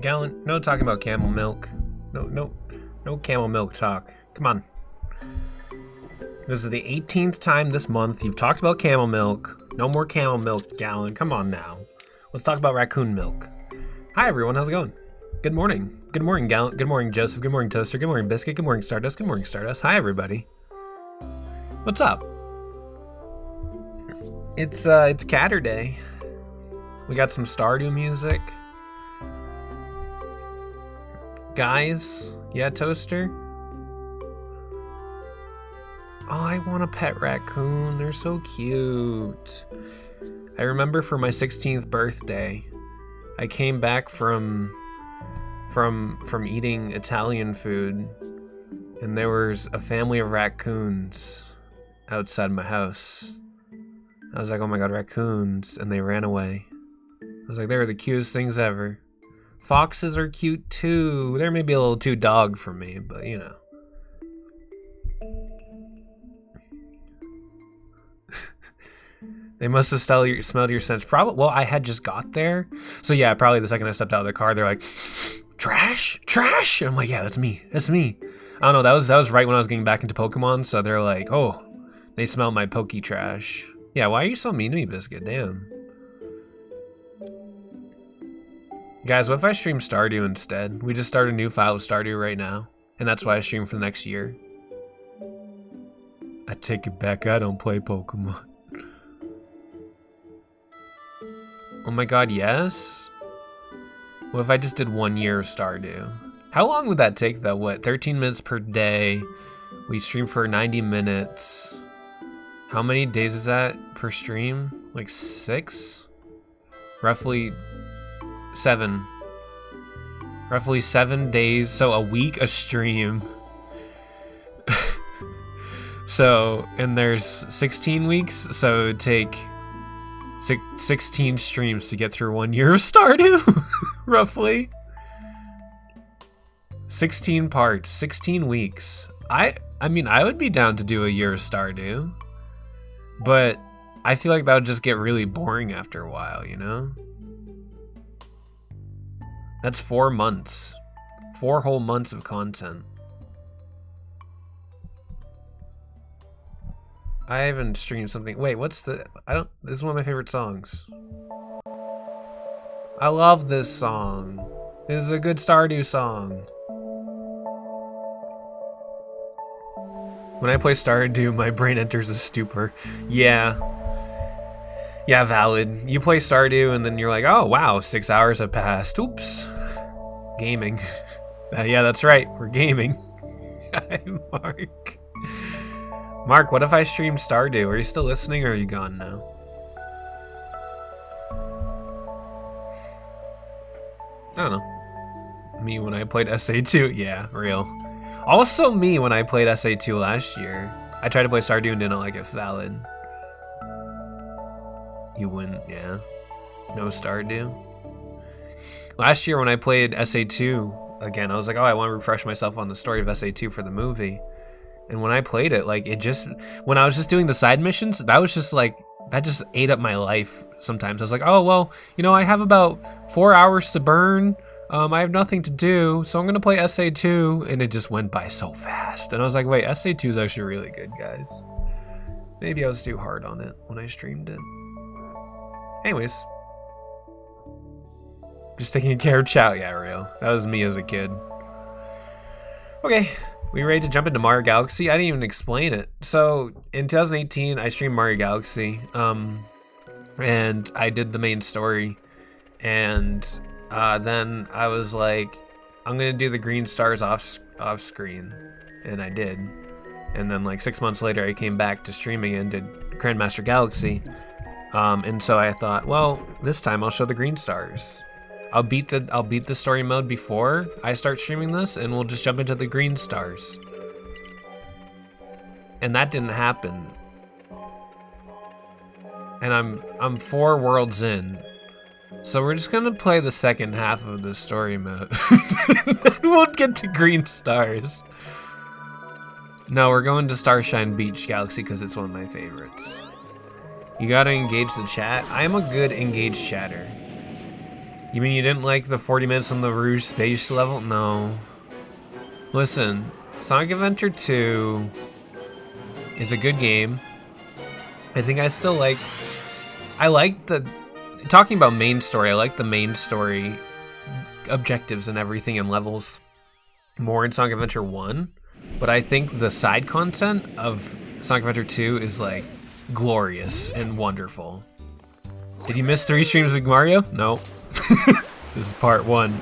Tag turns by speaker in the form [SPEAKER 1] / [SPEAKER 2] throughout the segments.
[SPEAKER 1] Gallon, no talking about camel milk. No camel milk talk. Come on. This is the 18th time this month you've talked about camel milk. No more camel milk, Gallon. Come on now. Let's talk about raccoon milk. Hi everyone, how's it going? Good morning. Good morning, Gallon. Good morning, Joseph. Good morning, Toaster. Good morning, Biscuit. Good morning, Stardust. Good morning, Stardust. Hi everybody. What's up? It's Catter Day. We got some Stardew music. Guys, yeah, Toaster? Oh, I want a pet raccoon. They're so cute. I remember for my 16th birthday, I came back from eating Italian food, and there was a family of raccoons outside my house. I was like, oh my god, raccoons, and they ran away. I was like, they were the cutest things ever. Foxes are cute too. They're maybe a little too dog for me, but you know. They must have smelled your scent. Probably. Well, I had just got there, so yeah. Probably the second I stepped out of the car, they're like, "Trash, trash!" And I'm like, "Yeah, that's me. That's me." I don't know. That was right when I was getting back into Pokemon, so they're like, "Oh, they smell my Poke trash." Yeah. Why are you so mean to me, Biscuit? Damn. Guys, what if I stream Stardew instead? We just start a new file of Stardew right now, and that's why I stream for the next year. I take it back. I don't play Pokemon. Oh my god, yes? What if I just did 1 year of Stardew? How long would that take though? What, 13 minutes per day? We stream for 90 minutes. How many days is that per stream? Like 6? Roughly 7. Roughly 7 days, so a week a stream. So, and there's 16 weeks, so it would take 16 streams to get through 1 year of Stardew, roughly. 16 parts, 16 weeks. I mean, I would be down to do a year of Stardew, but I feel like that would just get really boring after a while, you know? That's 4 months. 4 whole months of content. I haven't streamed something. Wait, what's the... This is one of my favorite songs. I love this song. This is a good Stardew song. When I play Stardew, my brain enters a stupor. Yeah. Yeah, valid. You play Stardew and then you're like, oh wow, 6 hours have passed. Oops. Gaming. Yeah, that's right. We're gaming. Hi, Mark. Mark, what if I stream Stardew? Are you still listening or are you gone now? I don't know. Me when I played SA2? Yeah, real. Also me when I played SA2 last year. I tried to play Stardew and didn't like it. Valid. You wouldn't, yeah. No Stardew. Last year when I played SA2 again, I was like, oh, I want to refresh myself on the story of SA2 for the movie. And when I played it, like, when I was just doing the side missions, that was just like, that just ate up my life sometimes. I was like, oh, well, you know, I have about 4 hours to burn. I have nothing to do, so I'm going to play SA2. And it just went by so fast. And I was like, wait, SA2 is actually really good, guys. Maybe I was too hard on it when I streamed it. Anyways. Just taking care of Chow. Yeah, real. That was me as a kid. Okay. We ready to jump into Mario Galaxy? I didn't even explain it. So in 2018, I streamed Mario Galaxy, and I did the main story, and then I was like, I'm gonna do the green stars off screen, and I did. And then like 6 months later, I came back to streaming and did Grandmaster Galaxy, and so I thought, well, this time I'll show the green stars. I'll beat the story mode before I start streaming this, and we'll just jump into the green stars. And that didn't happen. And I'm 4 worlds in, so we're just gonna play the second half of the story mode. We'll get to green stars. No, we're going to Starshine Beach Galaxy because it's one of my favorites. You gotta engage the chat. I am a good engaged chatter. You mean you didn't like the 40 minutes on the Rouge space level? No. Listen, Sonic Adventure 2 is a good game. I think I still like... I like the... Talking about main story, I like the main story objectives and everything and levels more in Sonic Adventure 1. But I think the side content of Sonic Adventure 2 is like glorious and wonderful. Did you miss 3 streams of Mario? No. This is part 1.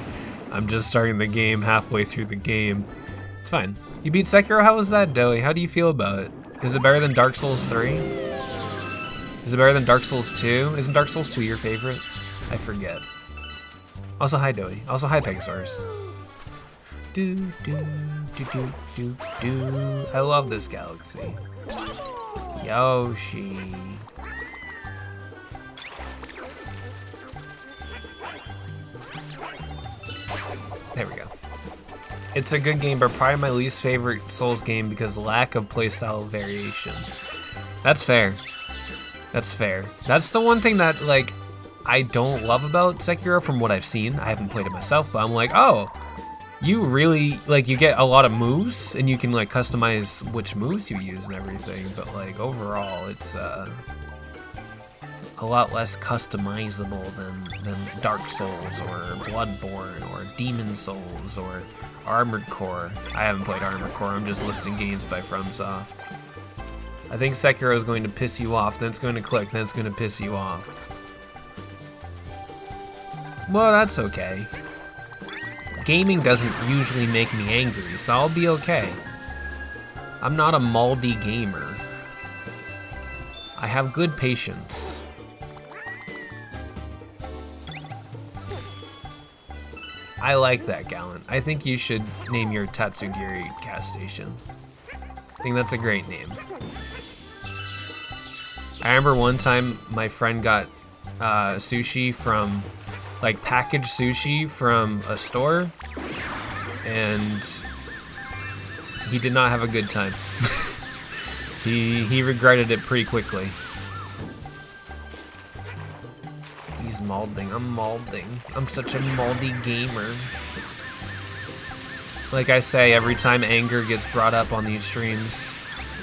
[SPEAKER 1] I'm just starting the game halfway through the game. It's fine. You beat Sekiro? How was that, Doey? How do you feel about it? Is it better than Dark Souls 3? Is it better than Dark Souls 2? Isn't Dark Souls 2 your favorite? I forget. Also, hi, Doey. Also, hi, Pegasaurus. Do, do, do, do, do, do. I love this galaxy. Yoshi. There we go. It's a good game, but probably my least favorite Souls game because lack of playstyle variation. That's fair. That's fair. That's the one thing that, like, I don't love about Sekiro from what I've seen. I haven't played it myself, but I'm like, oh, you really, like, you get a lot of moves, and you can, like, customize which moves you use and everything, but, like, overall, it's, a lot less customizable than Dark Souls, or Bloodborne, or Demon Souls, or Armored Core. I haven't played Armored Core, I'm just listing games by FromSoft. I think Sekiro is going to piss you off, then it's going to click, then it's going to piss you off. Well, that's okay. Gaming doesn't usually make me angry, so I'll be okay. I'm not a moldy gamer. I have good patience. I like that, Gallant. I think you should name your Tatsugiri gas station. I think that's a great name. I remember one time my friend got sushi from, like, packaged sushi from a store, and he did not have a good time. he regretted it pretty quickly. He's molding. I'm molding. I'm such a moldy gamer. Like I say, every time anger gets brought up on these streams,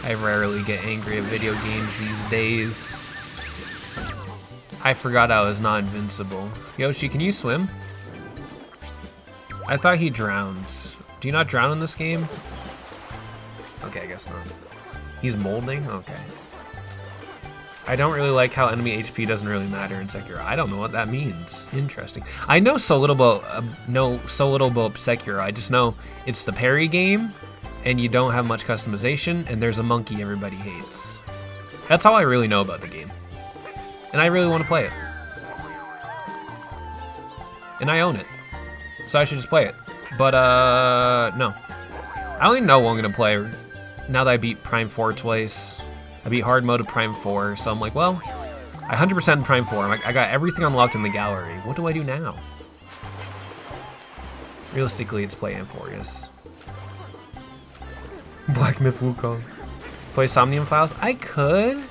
[SPEAKER 1] I rarely get angry at video games these days. I forgot I was not invincible. Yoshi, can you swim? I thought he drowns. Do you not drown in this game? Okay, I guess not. He's molding? Okay. I don't really like how enemy HP doesn't really matter in Sekiro. I don't know what that means. Interesting. I know so little about Sekiro. I just know it's the parry game, and you don't have much customization, and there's a monkey everybody hates. That's all I really know about the game. And I really want to play it. And I own it. So I should just play it. But, no. I don't even know what I'm going to play now that I beat Prime 4 twice. I beat hard mode of Prime 4, so I'm like, well, I 100% Prime 4. I'm like, I got everything unlocked in the gallery. What do I do now? Realistically, it's play Amphorius. Black Myth Wukong. Play Somnium Files? I could,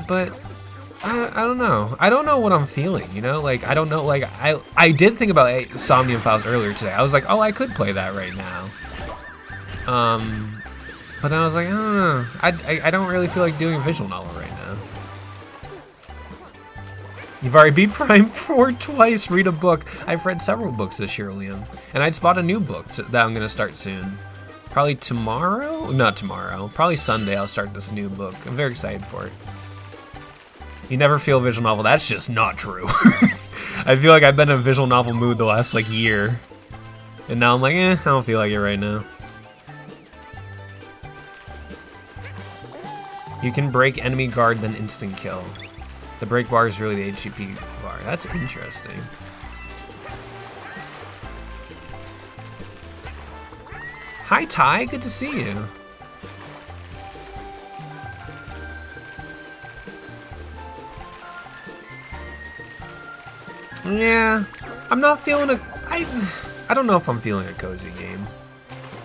[SPEAKER 1] but I don't know. I don't know what I'm feeling, you know? Like, I don't know, like, I did think about Somnium Files earlier today. I was like, oh, I could play that right now. But then I was like, I don't know. I don't really feel like doing a visual novel right now. You've already beat Prime 4 twice. Read a book. I've read several books this year, Liam. And I just bought a new book that I'm going to start soon. Probably tomorrow? Not tomorrow. Probably Sunday I'll start this new book. I'm very excited for it. You never feel a visual novel. That's just not true. I feel like I've been in a visual novel mood the last, like, year. And now I'm like, I don't feel like it right now. You can break enemy guard, then instant kill. The break bar is really the HGP bar. That's interesting. Hi, Ty. Good to see you. Yeah, I'm not feeling a... I don't know if I'm feeling a cozy game.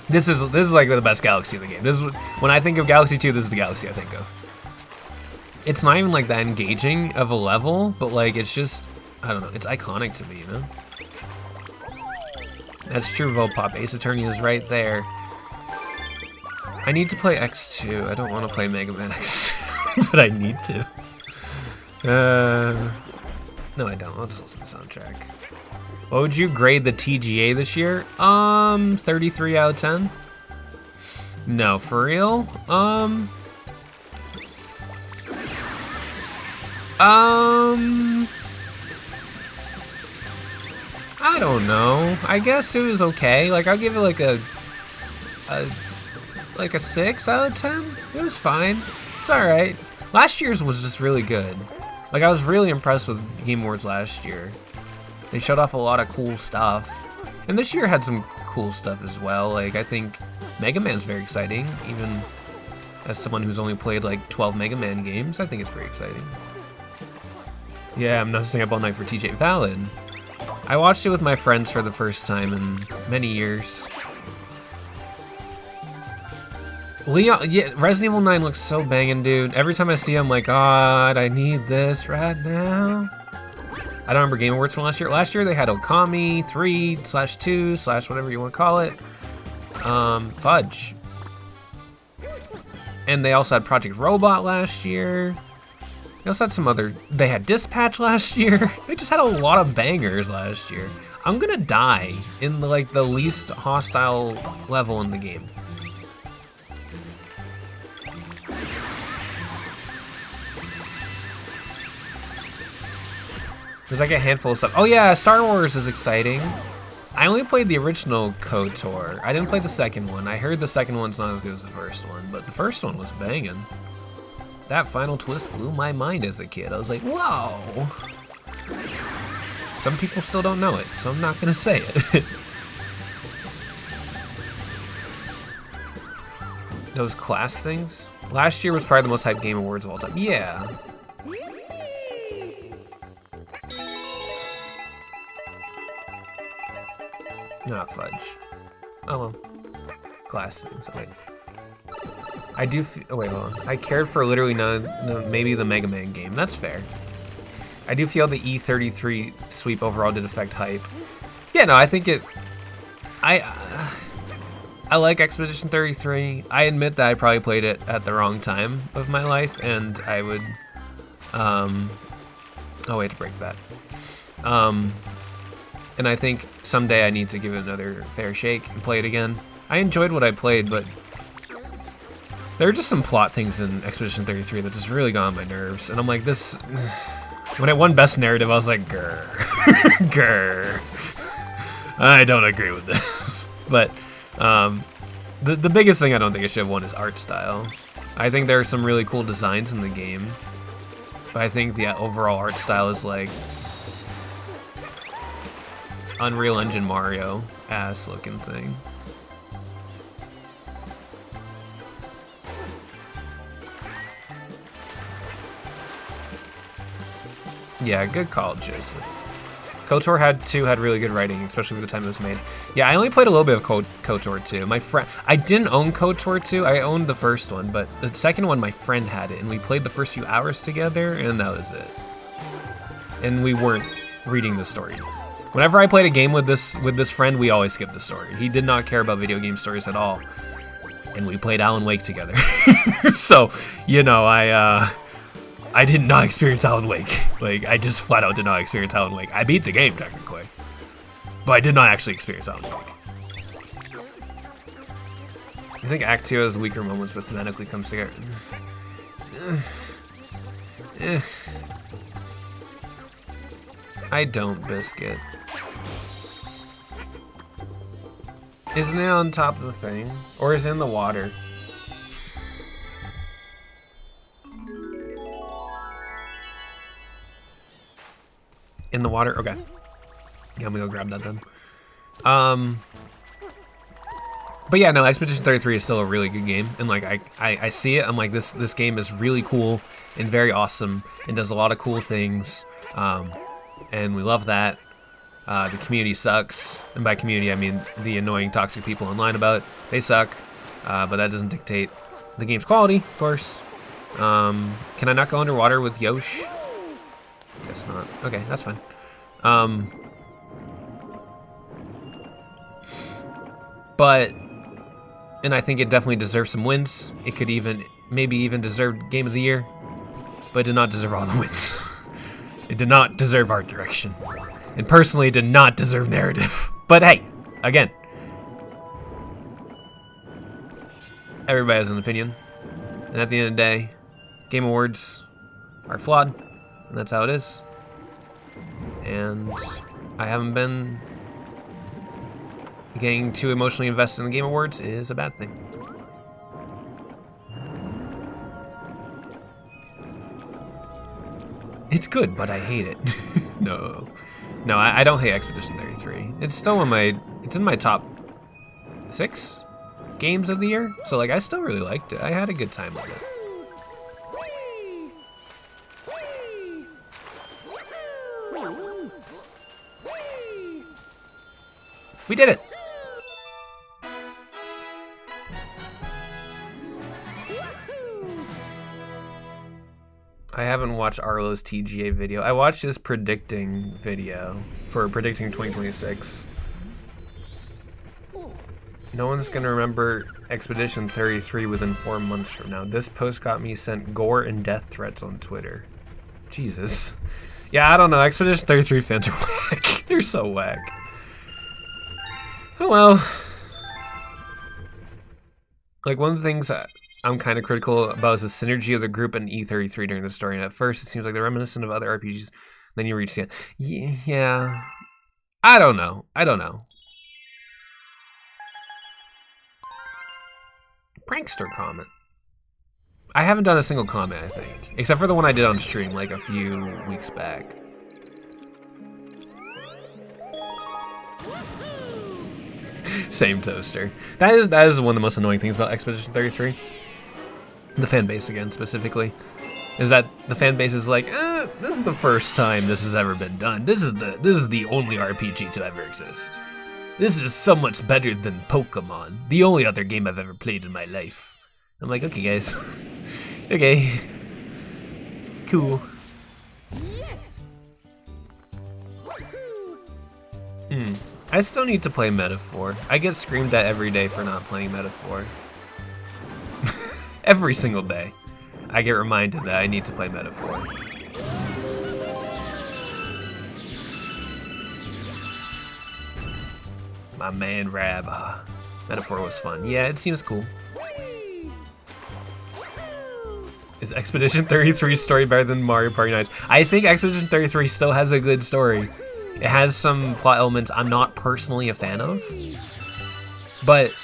[SPEAKER 1] This is like the best Galaxy in the game. This is when I think of Galaxy 2, this is the Galaxy I think of. It's not even like that engaging of a level, but like it's just I don't know, it's iconic to me, you know? That's true, Vopop. Ace Attorney is right there. I need to play X2. I don't want to play Mega Man X2, but I need to. No, I don't. I'll just listen to the soundtrack. What would you grade the TGA this year? 33 out of 10. No, for real? I don't know. I guess it was okay. Like, I'll give it like a 6 out of 10. It was fine. It's alright. Last year's was just really good. Like, I was really impressed with Game Awards last year. They showed off a lot of cool stuff. And this year had some cool stuff as well. Like, I think Mega Man's very exciting. Even as someone who's only played like 12 Mega Man games, I think it's pretty exciting. Yeah, I'm not staying up all night for TJ. Valid. I watched it with my friends for the first time in many years. Leon, yeah, Resident Evil 9 looks so banging, dude. Every time I see it, I'm like, God, I need this right now. I don't remember Game Awards from last year. Last year they had Okami 3/2/ whatever you want to call it. Fudge. And they also had Project Robot last year. They also had some other, they had Dispatch last year. They just had a lot of bangers last year. I'm gonna die in the, like, the least hostile level in the game. There's like a handful of stuff. Oh yeah, Star Wars is exciting. I only played the original KOTOR. I didn't play the second one. I heard the second one's not as good as the first one, but the first one was banging. That final twist blew my mind as a kid. I was like, whoa. Some people still don't know it, so I'm not gonna say it. Those class things? Last year was probably the most hyped Game Awards of all time. Yeah. Not fudge. Oh well. Class things. Wait. I do. Oh wait, hold on. I cared for literally none. No, maybe the Mega Man game. That's fair. I do feel the E33 sweep overall did affect hype. Yeah, no, I think it. I like Expedition 33. I admit that I probably played it at the wrong time of my life, and I would. Oh wait, to break that. And I think someday I need to give it another fair shake and play it again. I enjoyed what I played, but there are just some plot things in Expedition 33 that just really got on my nerves. And I'm like, this... When it won Best Narrative, I was like, grr. Grr. I don't agree with this. But the biggest thing I don't think it should have won is art style. I think there are some really cool designs in the game. But I think the overall art style is like Unreal Engine Mario ass looking thing. Yeah, good call, Joseph. KOTOR 2 had really good writing, especially for the time it was made. Yeah, I only played a little bit of KOTOR 2. My friend, I didn't own KOTOR 2. I owned the first one, but the second one, my friend had it, and we played the first few hours together, and that was it. And we weren't reading the story. Whenever I played a game with this friend, we always skipped the story. He did not care about video game stories at all, and we played Alan Wake together. So, you know, I did not experience Alan Wake. Like, I just flat out did not experience Alan Wake. I beat the game, technically. But I did not actually experience Alan Wake. I think Act 2 has weaker moments, but thematically comes together. I don't, Biscuit. Isn't it on top of the thing? Or is it in the water? In the water? Okay. Yeah, I'm gonna go grab that then. But yeah, no, Expedition 33 is still a really good game. And like, I see it, I'm like, this game is really cool and very awesome and does a lot of cool things. And we love that. The community sucks. And by community, I mean the annoying toxic people online about it. They suck. But that doesn't dictate the game's quality, of course. Can I not go underwater with Yosh? Guess not. Okay, that's fine. But, and I think it definitely deserves some wins. It could maybe even deserve Game of the Year, but it did not deserve all the wins. It did not deserve art direction, and personally, it did not deserve narrative. But hey, again, everybody has an opinion, and at the end of the day, Game Awards are flawed, and that's how it is. And I haven't been getting too emotionally invested in the Game Awards is a bad thing. It's good, but I hate it. No, I don't hate Expedition 33. It's still it's in my top 6 games of the year. So like, I still really liked it. I had a good time with it. We did it! I haven't watched Arlo's TGA video. I watched his predicting video for predicting 2026. No one's gonna remember Expedition 33 within 4 months from now. This post got me sent gore and death threats on Twitter. Jesus. Yeah, I don't know. Expedition 33 fans are whack. They're so whack. Oh well. Like, one of the things I'm kind of critical about is the synergy of the group and E33 during the story. And at first, it seems like they're reminiscent of other RPGs. Then you reach the end. Yeah. I don't know. Prankster comment. I haven't done a single comment, I think. Except for the one I did on stream, like, a few weeks back. Same toaster. That is one of the most annoying things about Expedition 33. The fan base, again, specifically, is that the fan base is like, this is the first time this has ever been done. This is the only RPG to ever exist. This is so much better than Pokemon, the only other game I've ever played in my life. I'm like, okay, guys, okay, cool. I still need to play Metaphor. I get screamed at every day for not playing Metaphor. Every single day, I get reminded that I need to play Metaphor. My man Rab. Metaphor was fun. Yeah, it seems cool. Is Expedition 33's story better than Mario Party 9's? I think Expedition 33 still has a good story. It has some plot elements I'm not personally a fan of, but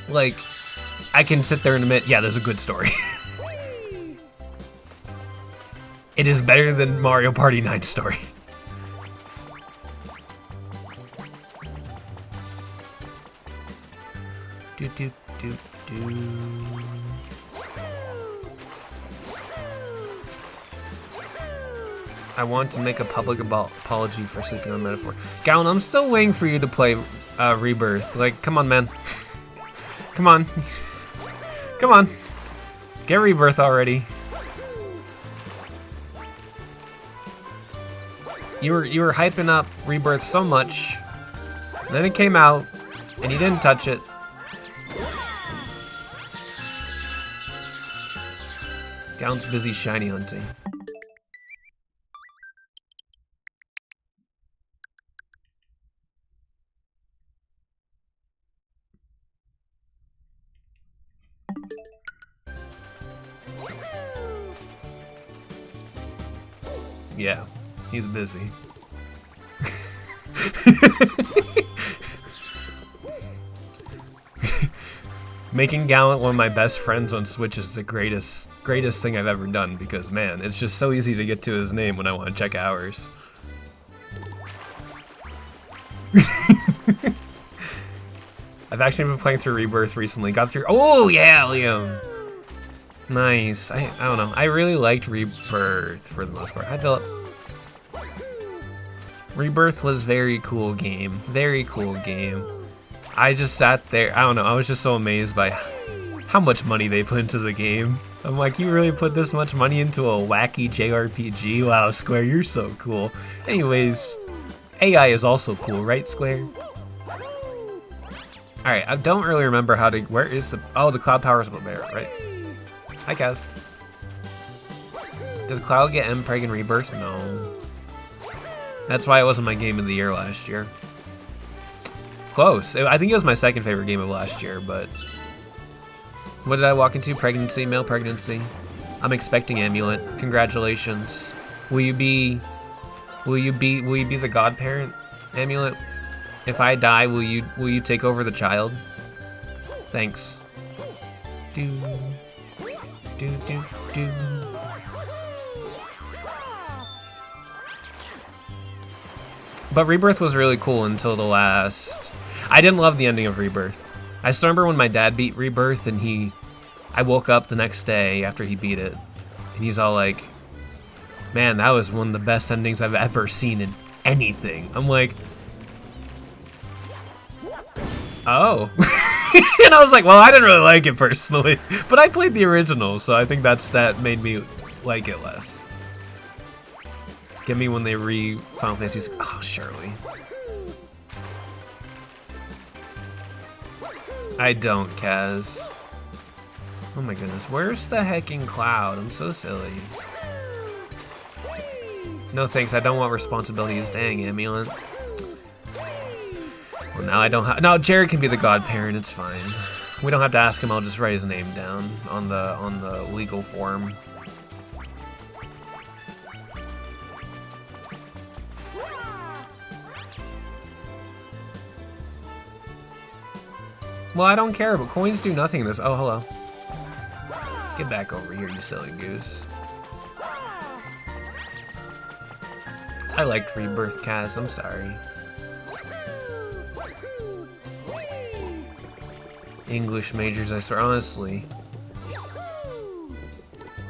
[SPEAKER 1] like, I can sit there and admit, yeah, there's a good story. It is better than Mario Party 9's story. I want to make a public apology for sleeping on Metaphor. Gallon, I'm still waiting for you to play Rebirth. Like, come on, man. Come on. Come on. Get Rebirth already. You were hyping up Rebirth so much. Then it came out, and you didn't touch it. Gallon's busy shiny hunting. Yeah, he's busy. Making Gallant one of my best friends on Switch is the greatest thing I've ever done, because man, it's just so easy to get to his name when I want to check hours. I've actually been playing through Rebirth recently. Got through. Oh yeah, Liam. Nice. I don't know. I really liked Rebirth for the most part. Hi, Philip. Rebirth was very cool game. Very cool game. I just sat there. I don't know. I was just so amazed by how much money they put into the game. I'm like, you really put this much money into a wacky JRPG? Wow, Square, you're so cool. Anyways, AI is also cool, right, Square? Alright, I don't really remember how to... Where is the... Oh, the Cloud Power Split there, right? Hi, Kaz. Does Cloud get M-Preg and Rebirth? No. That's why it wasn't my game of the year last year. Close. I think it was my second favorite game of last year, but... What did I walk into? Pregnancy, male pregnancy. I'm expecting Amulet. Congratulations. Will you be the godparent, Amulet? If I die, will you take over the child? Thanks. Do do do do. But Rebirth was really cool until the last... I didn't love the ending of Rebirth. I still remember when my dad beat Rebirth and I woke up the next day after he beat it. And he's all like, man, that was one of the best endings I've ever seen in anything. I'm like, oh. And I was like, well, I didn't really like it personally. But I played the original, so I think that made me like it less. Get me when they Final Fantasy 6. Oh, surely. I don't, Kaz. Oh my goodness, where's the hecking Cloud? I'm so silly. No thanks, I don't want responsibilities. Dang, Amulet. Well, now I don't have... No, Jared can be the godparent, it's fine. We don't have to ask him, I'll just write his name down on the legal form. Well, I don't care, but coins do nothing in this. Oh, hello. Get back over here, you silly goose. I liked Rebirth, Kaz, I'm sorry. English majors, I swear, honestly.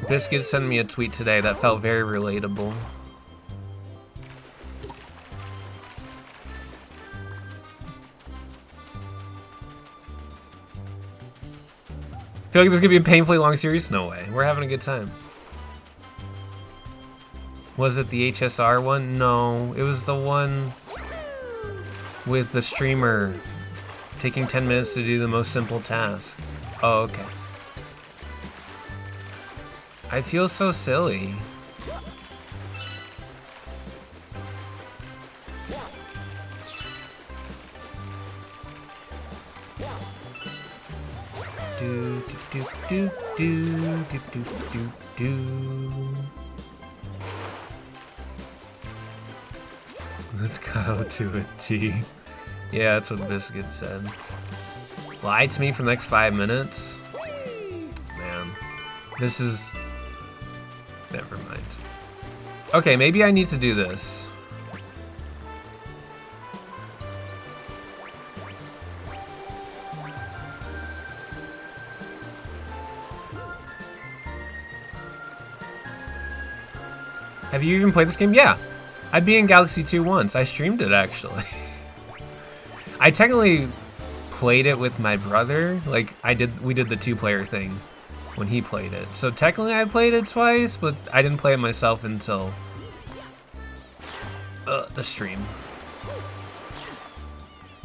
[SPEAKER 1] Biscuit sent me a tweet today that felt very relatable. Feel like this is gonna be a painfully long series? No way. We're having a good time. Was it the HSR one? No, it was the one with the streamer taking 10 minutes to do the most simple task. Oh, okay. I feel so silly. Do do do do do do do do. Let's go to a T. Yeah, that's what Biscuit said. Lie to me for the next 5 minutes? Man, this is... Never mind. Okay, maybe I need to do this. Have you even played this game? Yeah. I beat in Galaxy 2 once. I streamed it, actually. I technically played it with my brother. Like, we did the 2-player thing when he played it. So technically I played it twice, but I didn't play it myself until the stream.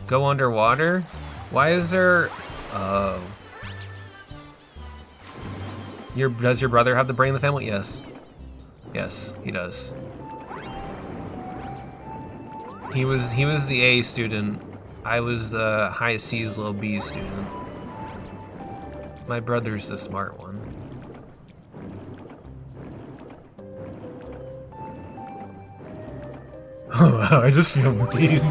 [SPEAKER 1] Go underwater? Why is there... Oh. Does your brother have the brain in the family? Yes. Yes, he does. He was the A student. I was the high C's, low B student. My brother's the smart one. Oh wow, I just feel mean.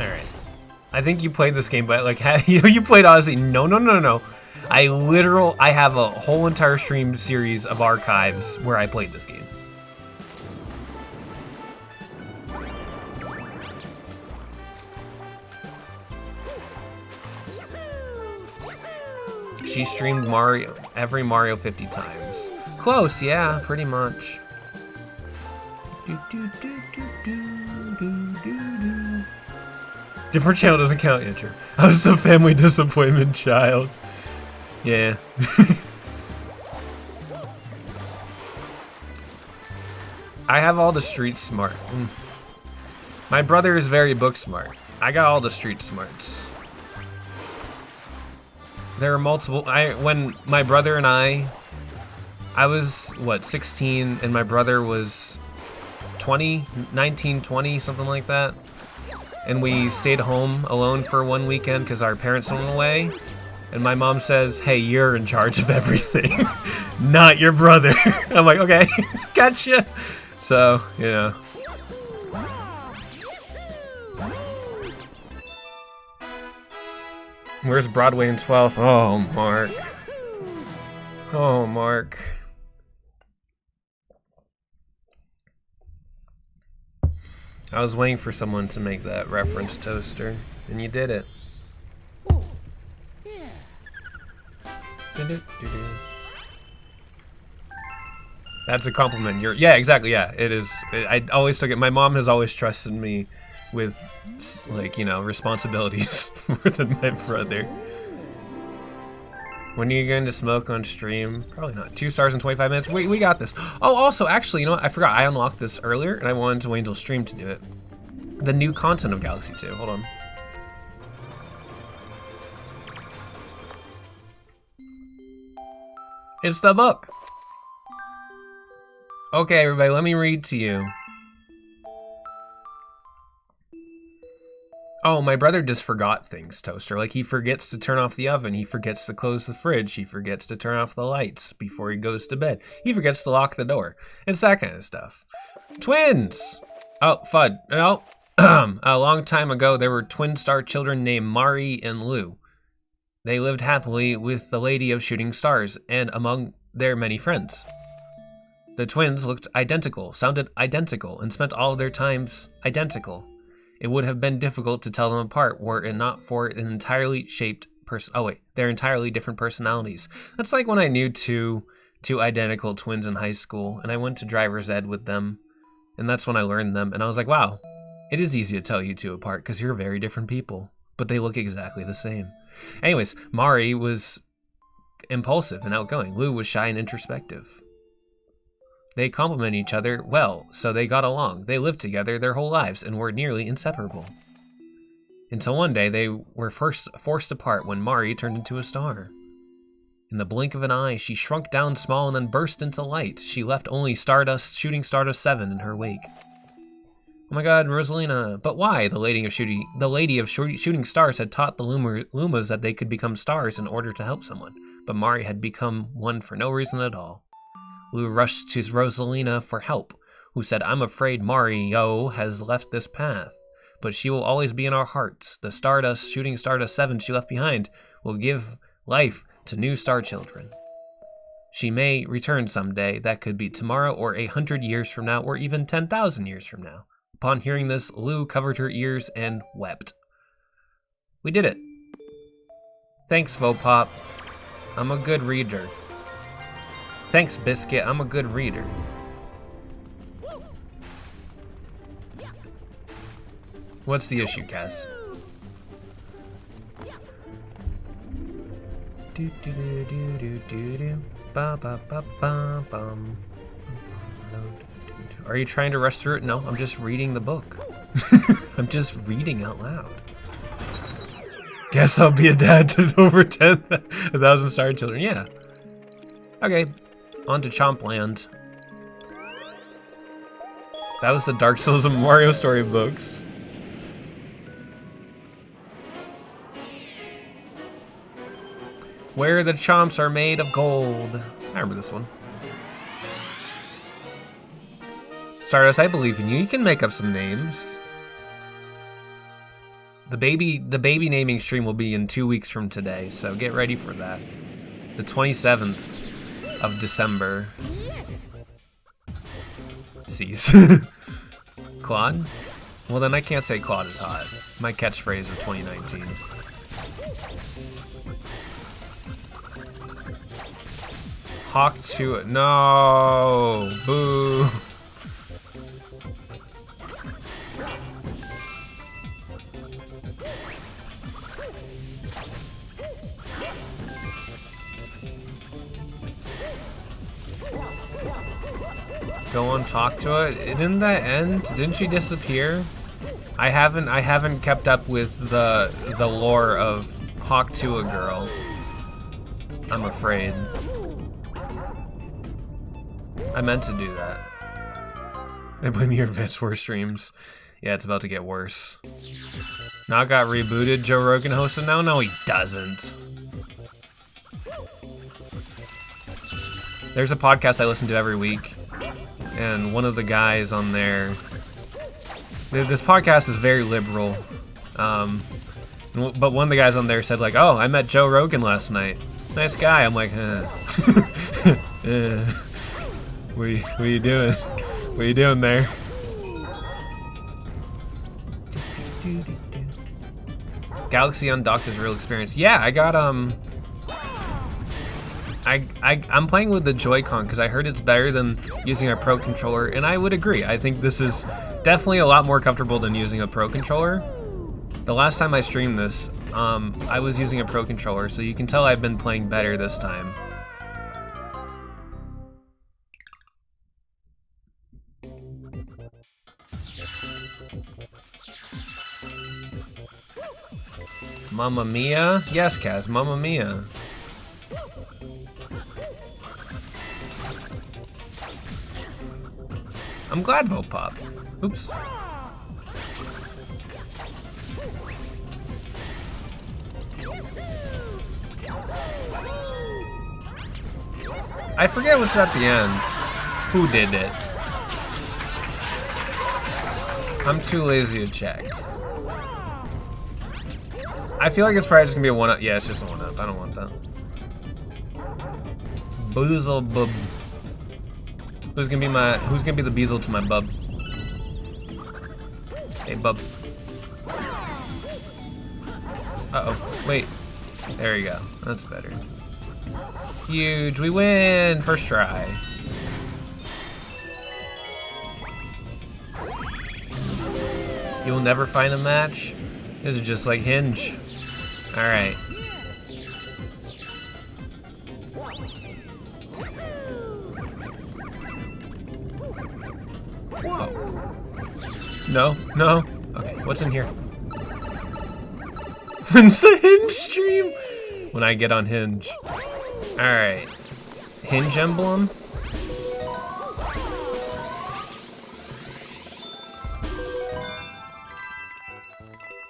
[SPEAKER 1] Alright. I think you played this game, but like, you played Odyssey. No. I have a whole entire stream series of archives where I played this game. She streamed every Mario 50 times. Close, yeah, pretty much. Different channel doesn't count, Andrew. I was the family disappointment child. Yeah. I have all the street smart. My brother is very book smart. I got all the street smarts. There are multiple. When my brother and I was what, 16, and my brother was 20, 19, 20, something like that. And we stayed home alone for one weekend because our parents went away. And my mom says, "Hey, you're in charge of everything, not your brother." I'm like, okay, gotcha. So, you know. Where's Broadway in 12th? Oh, Mark. Oh, Mark. I was waiting for someone to make that reference, Toaster, and you did it. That's a compliment. Yeah, exactly. Yeah, it is. I always took it. My mom has always trusted me with, like, you know, responsibilities more than my brother. When are you going to smoke on stream? Probably not. 2 stars in 25 minutes. We got this. Oh, also, actually, you know what? I forgot. I unlocked this earlier, and I wanted to wait until stream to do it. The new content of Galaxy 2. Hold on. It's the book. Okay, everybody, let me read to you. Oh, my brother just forgot things, Toaster. Like, he forgets to turn off the oven. He forgets to close the fridge. He forgets to turn off the lights before he goes to bed. He forgets to lock the door. It's that kind of stuff. Twins! Oh, FUD. No. A long time ago, there were twin star children named Mari and Lou. They lived happily with the Lady of Shooting Stars and among their many friends. The twins looked identical, sounded identical, and spent all of their times identical. It would have been difficult to tell them apart were it not for an entirely shaped person. Oh wait, they're entirely different personalities. That's like when I knew two identical twins in high school, and I went to driver's ed with them, and that's when I learned them, and I was like, wow, it is easy to tell you two apart because you're very different people, but they look exactly the same. Anyways, Mari was impulsive and outgoing. Lou was shy and introspective. They complement each other well, so they got along. They lived together their whole lives and were nearly inseparable. Until one day they were forced apart when Mari turned into a star. In the blink of an eye, she shrunk down small and then burst into light. She left only Stardust, Shooting Stardust 7 in her wake. Oh my god, Rosalina. But why? The Lady of Shooting Stars had taught the Lumas that they could become stars in order to help someone. But Mari had become one for no reason at all. Lou rushed to Rosalina for help, who said, "I'm afraid Mario has left this path, but she will always be in our hearts. The Stardust, Shooting Stardust 7 she left behind will give life to new star children. She may return someday. That could be tomorrow or 100 years from now or even 10,000 years from now." Upon hearing this, Lou covered her ears and wept. We did it. Thanks, Vopop. I'm a good reader. Thanks, Biscuit. I'm a good reader. What's the issue, Cass? Are you trying to rush through it? No, I'm just reading the book. I'm just reading out loud. Guess I'll be a dad to over 10,000 star children. Yeah. Okay. On to Chompland. That was the Dark Souls and Mario storybooks. Where the chomps are made of gold. I remember this one. Stardust, I believe in you. You can make up some names. The baby naming stream will be in 2 weeks from today, so get ready for that. The 27th of December. Cease. Claude? Well, then I can't say Claude is hot. My catchphrase of 2019. Hawk 2. No! Boo! Go on, talk to it. Didn't that end? Didn't she disappear? I haven't kept up with the lore of Hawk Tuah Girl. I'm afraid. I meant to do that. I blame your Advance Wars streams. Yeah, it's about to get worse. Now got rebooted. Joe Rogan hosted now? No, he doesn't. There's a podcast I listen to every week, and one of the guys on there, this podcast is very liberal, but one of the guys on there said like, oh, I met Joe Rogan last night. Nice guy. I'm like, what are you doing? What are you doing there? Galaxy Undocked is a real experience. Yeah, I got I'm playing with the Joy-Con because I heard it's better than using a Pro controller, and I would agree. I think this is definitely a lot more comfortable than using a Pro controller. The last time I streamed this, I was using a Pro controller, so you can tell I've been playing better this time. Mamma Mia? Yes, Kaz, Mamma Mia. I'm glad vote pop. Oops. I forget what's at the end. Who did it? I'm too lazy to check. I feel like it's probably just gonna be a 1-up. Yeah, it's just a 1-up. I don't want that. Boozle bub. Who's gonna be the Beezle to my bub? Hey bub. Uh-oh. Wait. There you go. That's better. Huge. We win! First try. You'll never find a match? This is just like Hinge. Alright. Whoa. No, no. Okay, what's in here? When's the Hinge stream? When I get on Hinge. Alright. Hinge emblem?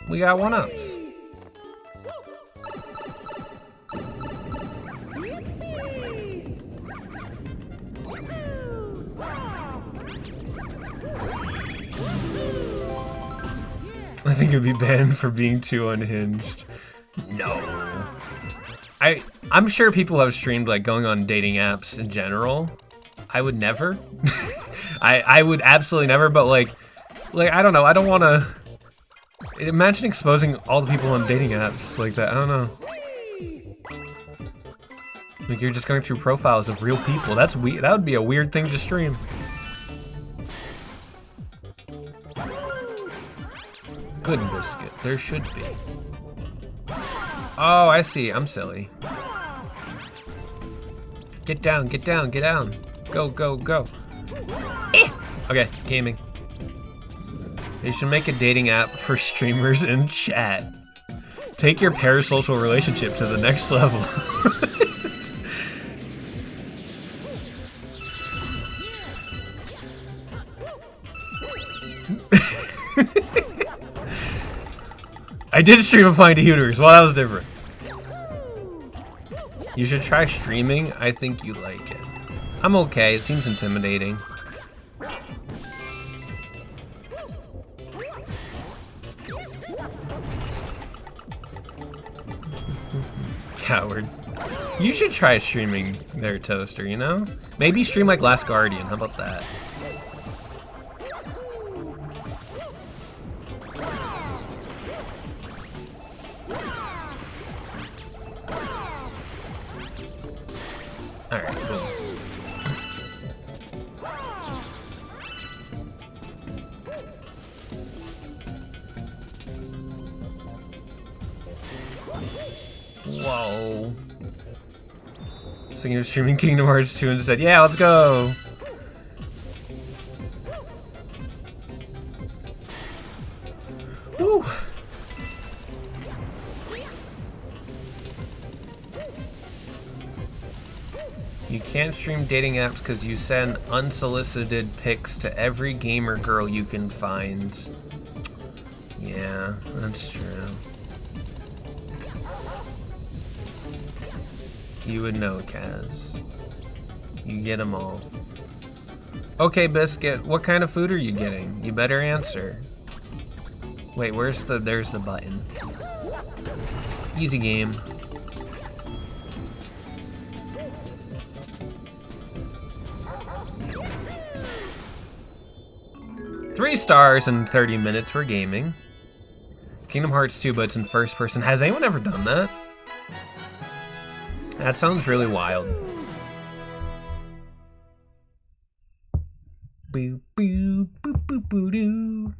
[SPEAKER 1] We got 1-ups. I think it'd be banned for being too unhinged. No. I'm sure people have streamed like going on dating apps in general. I would never. I would absolutely never, but like I don't know, I don't wanna imagine exposing all the people on dating apps like that. I don't know. Like you're just going through profiles of real people. That's weird. That would be a weird thing to stream. Good biscuit. There should be. Oh, I see. I'm silly. Get down, get down, get down. Go, go, go. Eh! Okay, gaming. They should make a dating app for streamers in chat. Take your parasocial relationship to the next level. I did stream of Flying to Hooters. Well, that was different. You should try streaming. I think you like it. I'm okay. It seems intimidating. Coward. You should try streaming there, Toaster, you know? Maybe stream like Last Guardian. How about that? Alright, cool. Whoa. So you're streaming Kingdom Hearts 2 and said, yeah, let's go. Woo. You can't stream dating apps because you send unsolicited pics to every gamer girl you can find. Yeah, that's true. You would know, Kaz. You get them all. Okay, Biscuit, what kind of food are you getting? You better answer. Wait, there's the button. Easy game. Three stars in 30 minutes for gaming. Kingdom Hearts 2, but it's in first person. Has anyone ever done that? That sounds really wild. Boo boo boo boo boo doo.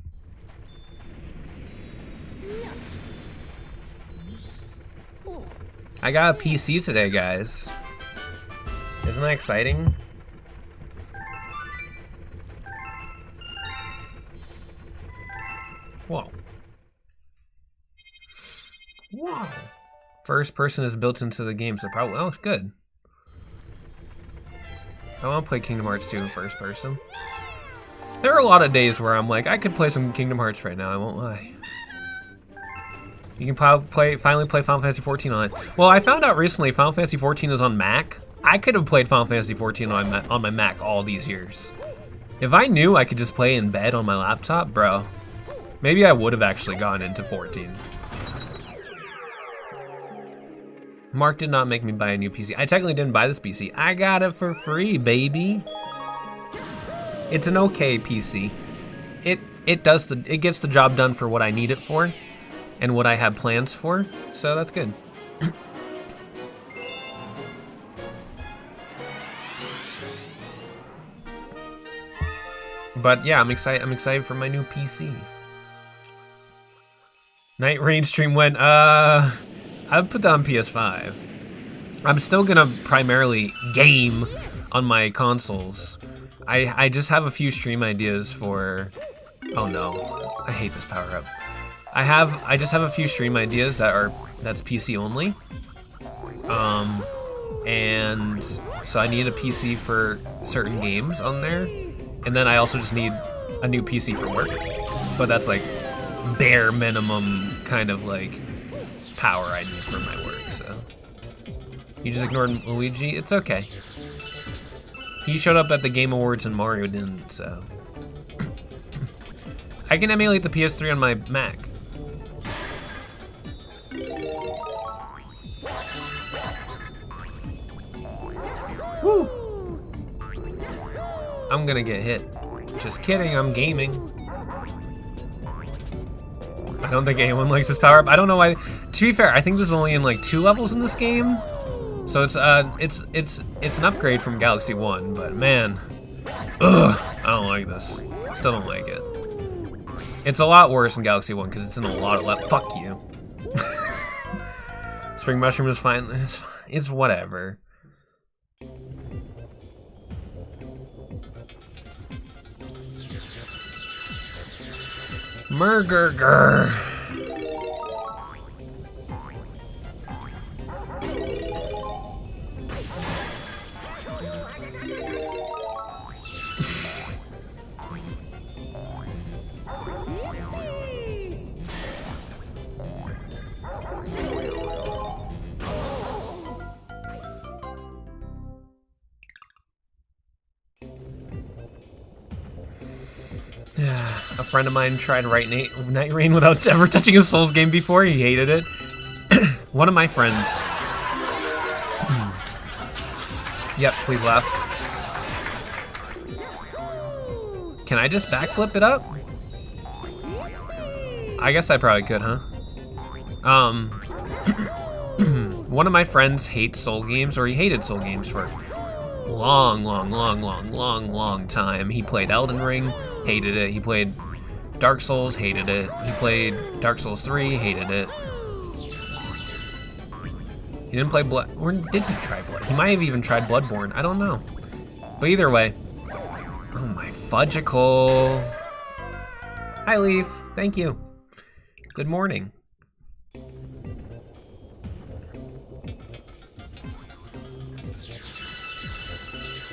[SPEAKER 1] I got a PC today, guys. Isn't that exciting? Whoa. Wow. First person is built into the game, so probably, oh, good. I want to play Kingdom Hearts 2 in first person. There are a lot of days where I'm like, I could play some Kingdom Hearts right now, I won't lie. You can finally play Final Fantasy XIV on it. Well, I found out recently Final Fantasy XIV is on Mac. I could have played Final Fantasy XIV on my Mac all these years. If I knew I could just play in bed on my laptop, bro, maybe I would have actually gone into 14. Mark did not make me buy a new PC. I technically didn't buy this PC. I got it for free, baby. It's an okay PC. It gets the job done for what I need it for and what I have plans for, so that's good. But yeah, I'm excited for my new PC. Night Rain stream went, I put that on PS5. I'm still gonna primarily game on my consoles. I just have a few stream ideas for, oh no, I hate this power up. I just have a few stream ideas that's PC only. And so I need a PC for certain games on there. And then I also just need a new PC for work. But that's like bare minimum kind of like power I need for my work, so. You just ignored Luigi? It's okay. He showed up at the Game Awards and Mario didn't, so. I can emulate the PS3 on my Mac. Woo! I'm gonna get hit. Just kidding, I'm gaming. I don't think anyone likes this power up. I don't know why. To be fair, I think this is only in like 2 levels in this game. So it's an upgrade from Galaxy 1, but man, ugh, I don't like this. Still don't like it. It's a lot worse in Galaxy 1 because it's in a lot of fuck you. Spring Mushroom is fine. It's whatever. Murgurgur. A friend of mine tried Night Rain without ever touching a Souls game before. He hated it. One of my friends. Yep, please laugh. Can I just backflip it up? I guess I probably could, huh? One of my friends hates Soul games, or he hated Soul games for a long time. He played Elden Ring, hated it. He played Dark Souls, hated it. He played Dark Souls 3, hated it. He didn't play Blood, or did he try Blood? He might have even tried Bloodborne. I don't know. But either way, oh my fudgicle. Hi, Leaf. Thank you. Good morning.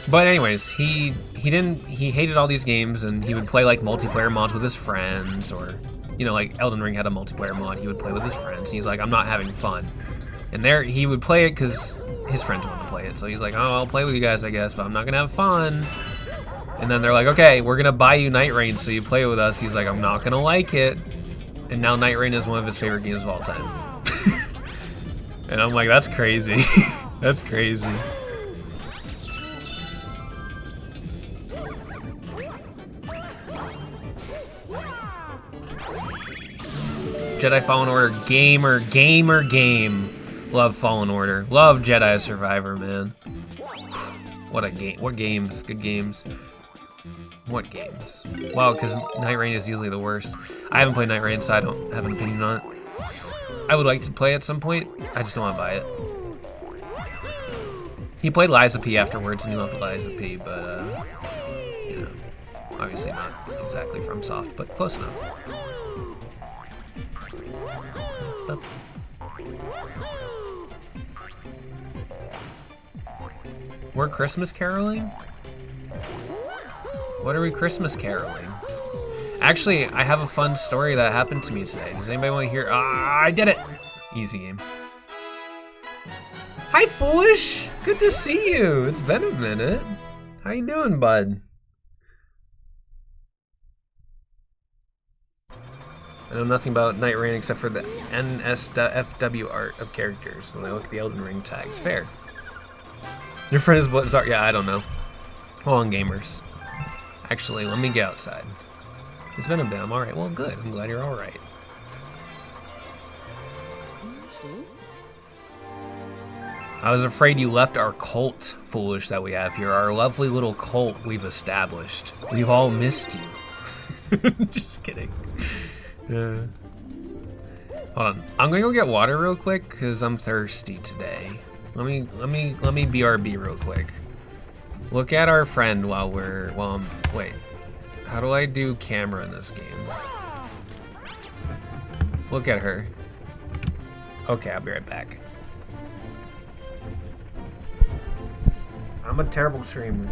[SPEAKER 1] But anyways, he hated all these games, and he would play like multiplayer mods with his friends, or you know, like Elden Ring had a multiplayer mod he would play with his friends. And he's like, I'm not having fun. And there he would play it because his friends wanted to play it. So he's like, oh, I'll play with you guys, I guess, but I'm not gonna have fun. And then they're like, okay, we're gonna buy you Night Rain so you play with us. He's like, I'm not gonna like it. And now Night Rain is one of his favorite games of all time. And I'm like, that's crazy. That's crazy. Jedi Fallen Order, game. Love Fallen Order. Love Jedi Survivor, man. What a game. What games. Good games. What games? Wow, because Night Rain is easily the worst. I haven't played Night Rain, so I don't have an opinion on it. I would like to play at some point. I just don't want to buy it. He played Lies of P afterwards, and he loved Lies of P, but, you know, obviously not exactly FromSoft, but close enough. We're Christmas caroling? What are we Christmas caroling? Actually, I have a fun story that happened to me today. Does anybody want to hear? Ah, I did it! Easy game. Hi, Foolish! Good to see you! It's been a minute. How you doing, bud? I know nothing about Night Rain except for the NSFW art of characters when I look at the Elden Ring tags. Fair. Your friend is Blizzard. Yeah, I don't know. Hold on, gamers. Actually, let me get outside. It's been a bit. I'm alright. Well, good. I'm glad you're alright. I was afraid you left our cult, Foolish, that we have here. Our lovely little cult we've established. We've all missed you. Just kidding. Yeah. Hold on. I'm gonna go get water real quick because I'm thirsty today. Let me BRB real quick. Look at our friend while wait. How do I do camera in this game? Look at her. Okay, I'll be right back. I'm a terrible streamer.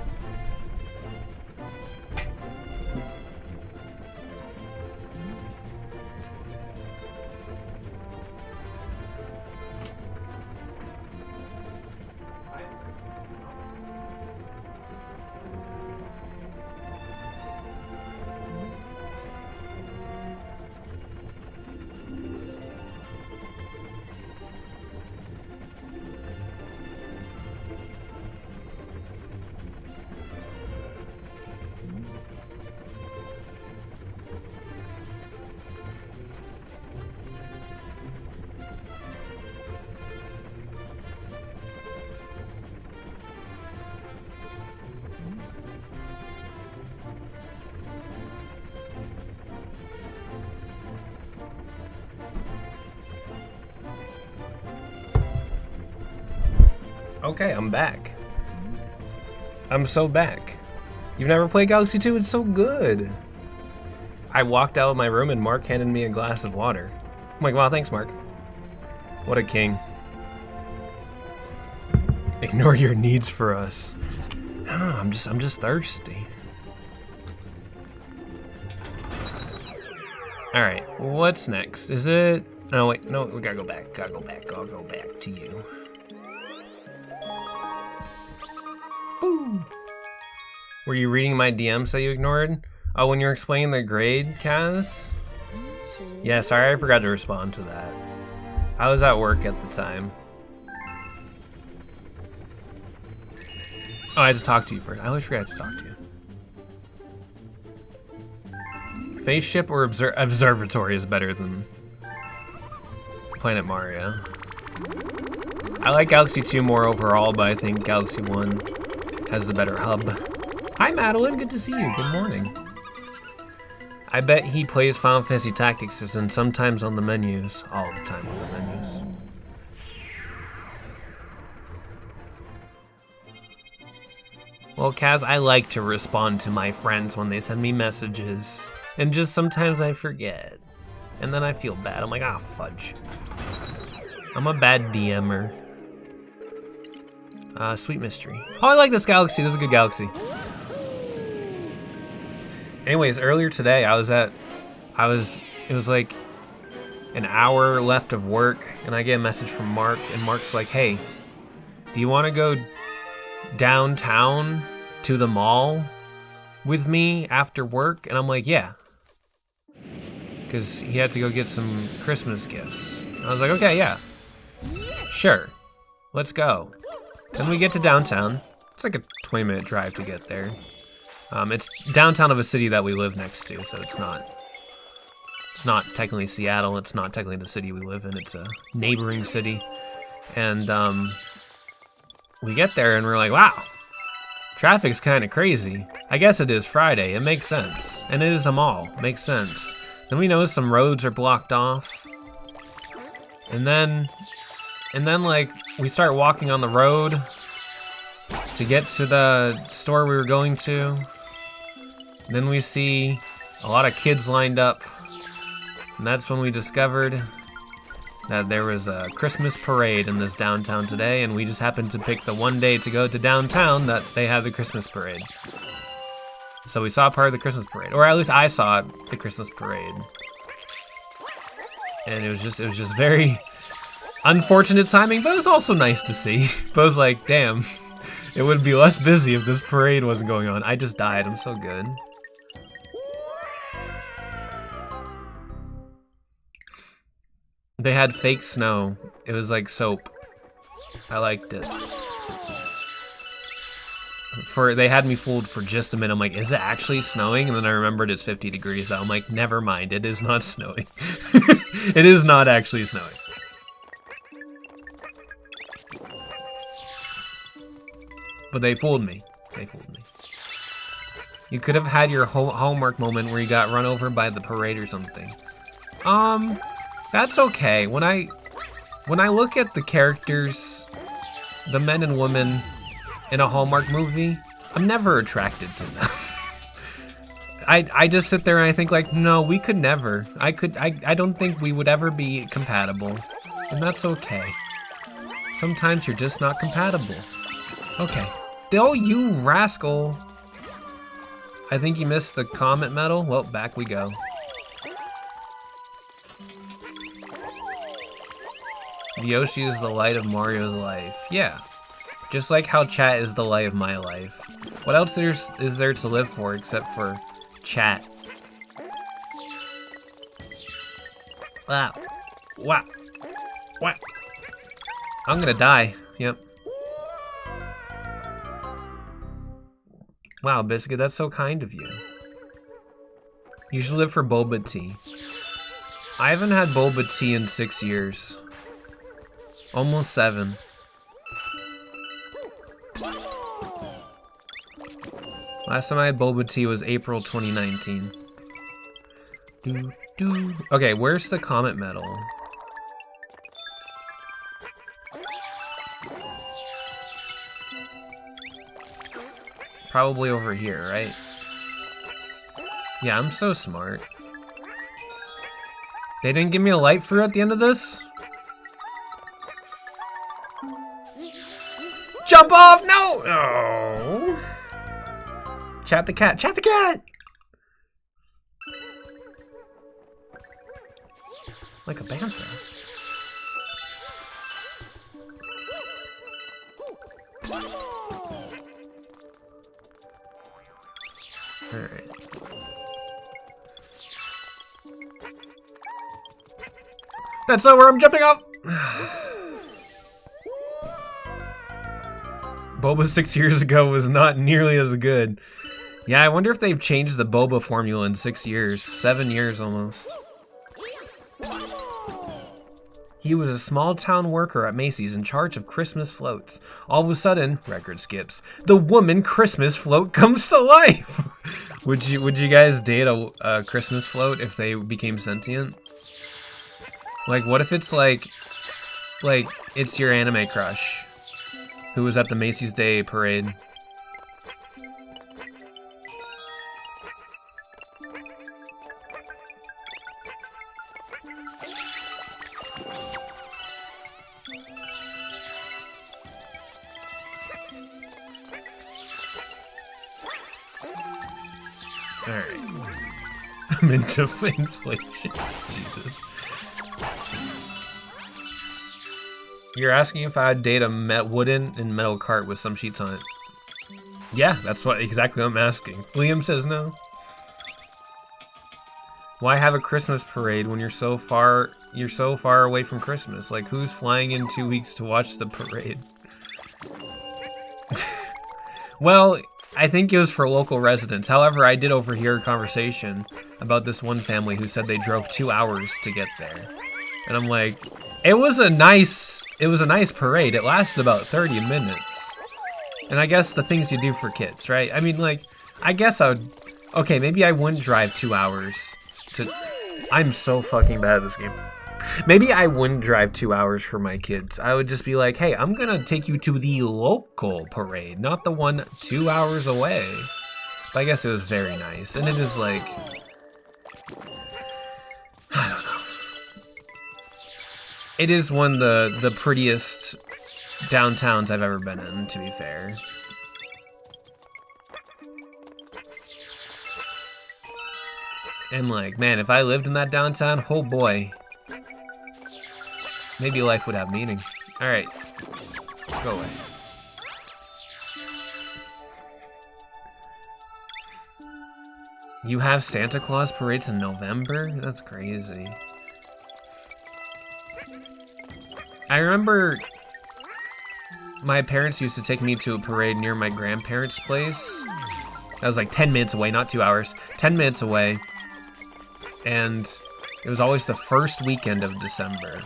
[SPEAKER 1] Okay, I'm back. I'm so back. You've never played Galaxy 2? It's so good. I walked out of my room and Mark handed me a glass of water. I'm like, wow, thanks, Mark. What a king. Ignore your needs for us. I don't know, I'm just thirsty. Alright, what's next? Is it... No, wait, no, we gotta go back. I'll go back to you. Boom. Were you reading my DMs that you ignored? Oh, when you're explaining the grade, Kaz? Yeah, sorry, I forgot to respond to that. I was at work at the time. Oh, I had to talk to you first. I always forgot to talk to you. Face ship or observatory is better than Planet Mario. I like Galaxy 2 more overall, but I think Galaxy 1 has the better hub. Hi, Madeline. Good to see you. Good morning. I bet he plays Final Fantasy Tactics and sometimes on the menus. All the time on the menus. Well, Kaz, I like to respond to my friends when they send me messages. And just sometimes I forget. And then I feel bad. I'm like, ah, fudge. I'm a bad DMer. Sweet mystery. Oh, I like this galaxy. This is a good galaxy. Anyways, earlier today, it was like an hour left of work, and I get a message from Mark, and Mark's like, hey, do you want to go downtown to the mall with me after work? And I'm like, yeah. Because he had to go get some Christmas gifts. I was like, okay, yeah. Sure. Let's go. Then we get to downtown. It's like a 20-minute drive to get there. It's downtown of a city that we live next to, so it's not technically Seattle. It's not technically the city we live in. It's a neighboring city. And we get there and we're like, wow, traffic's kind of crazy. I guess it is Friday. It makes sense. And it is a mall. Makes sense. Then we notice some roads are blocked off. And then like we start walking on the road to get to the store we were going to. Then we see a lot of kids lined up. And that's when we discovered that there was a Christmas parade in this downtown today, and we just happened to pick the one day to go to downtown that they had the Christmas parade. So we saw part of the Christmas parade, or at least I saw the Christmas parade. And it was just very unfortunate timing, but it was also nice to see. But I was like, damn, it would be less busy if this parade wasn't going on. I just died, I'm so good. They had fake snow. It was like soap. I liked it. They had me fooled for just a minute. I'm like, is it actually snowing? And then I remembered it's 50 degrees out. I'm like, never mind, it is not snowing. It is not actually snowing. But they fooled me. They fooled me. You could have had your homework moment where you got run over by the parade or something. That's okay. When I look at the characters, the men and women in a Hallmark movie, I'm never attracted to them. I just sit there and I think like, no, we could never. I don't think we would ever be compatible. And that's okay. Sometimes you're just not compatible. Okay. Oh, you rascal. I think you missed the comet medal. Well, back we go. Yoshi is the light of Mario's life. Yeah. Just like how chat is the light of my life. What else is there to live for except for chat? Wow. Wow. Wow. I'm gonna die. Yep. Wow, Biscuit, that's so kind of you. You should live for boba tea. I haven't had boba tea in 6 years. Almost 7. Last time I had boba tea was April 2019. Okay, where's the comet medal? Probably over here, right? Yeah, I'm so smart. They didn't give me a light fruit at the end of this? Jump off! No! Oh. Chat the cat. Chat the cat! Like a bantha. Alright. That's not where I'm jumping off! Boba 6 years ago was not nearly as good. Yeah, I wonder if they've changed the boba formula in 6 years. 7 years almost. He was a small-town worker at Macy's in charge of Christmas floats. All of a sudden, record skips, the woman Christmas float comes to life! Would you guys date a Christmas float if they became sentient? Like, what if it's like it's your anime crush who was at the Macy's Day Parade? Alright. I'm into inflation. Jesus. You're asking if I'd date a wooden and metal cart with some sheets on it. Yeah, that's exactly what I'm asking. Liam says no. Why have a Christmas parade when you're so far away from Christmas? Like, who's flying in 2 weeks to watch the parade? Well, I think it was for local residents. However, I did overhear a conversation about this one family who said they drove 2 hours to get there. And I'm like, it was a nice parade. It lasted about 30 minutes. And I guess the things you do for kids, right? I mean, like, I guess I would, okay, maybe I wouldn't drive 2 hours to, I'm so fucking bad at this game. Maybe I wouldn't drive 2 hours for my kids. I would just be like, hey, I'm gonna take you to the local parade, not the one 2 hours away. But I guess it was very nice. And it is like, I don't know. It is one of the prettiest downtowns I've ever been in, to be fair. And like, man, if I lived in that downtown, oh boy. Maybe life would have meaning. Alright. Go away. You have Santa Claus parades in November? That's crazy. I remember my parents used to take me to a parade near my grandparents' place. That was like 10 minutes away, not 2 hours. 10 minutes away. And it was always the first weekend of December.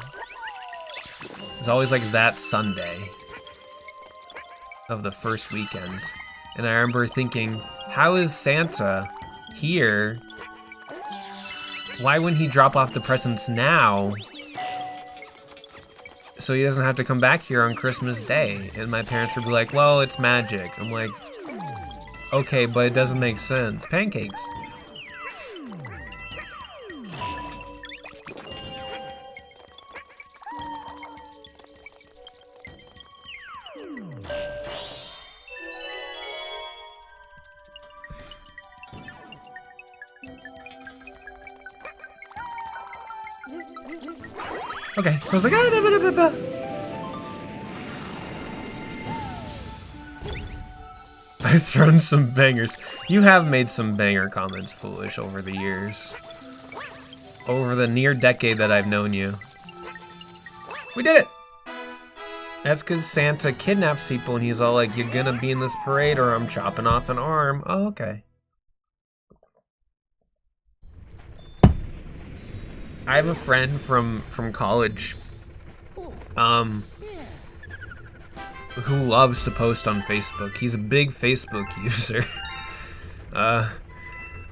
[SPEAKER 1] It was always like that Sunday of the first weekend. And I remember thinking, how is Santa here? Why wouldn't he drop off the presents now so he doesn't have to come back here on Christmas Day? And my parents would be like, well, it's magic. I'm like, okay, but it doesn't make sense. Pancakes. Okay, I was like, ah, da, da, da, da. I've thrown some bangers. You have made some banger comments, Foolish, over the years. Over the near decade that I've known you. We did it! That's because Santa kidnaps people and he's all like, you're gonna be in this parade or I'm chopping off an arm. Oh, okay. I have a friend from college who loves to post on Facebook. He's a big Facebook user. I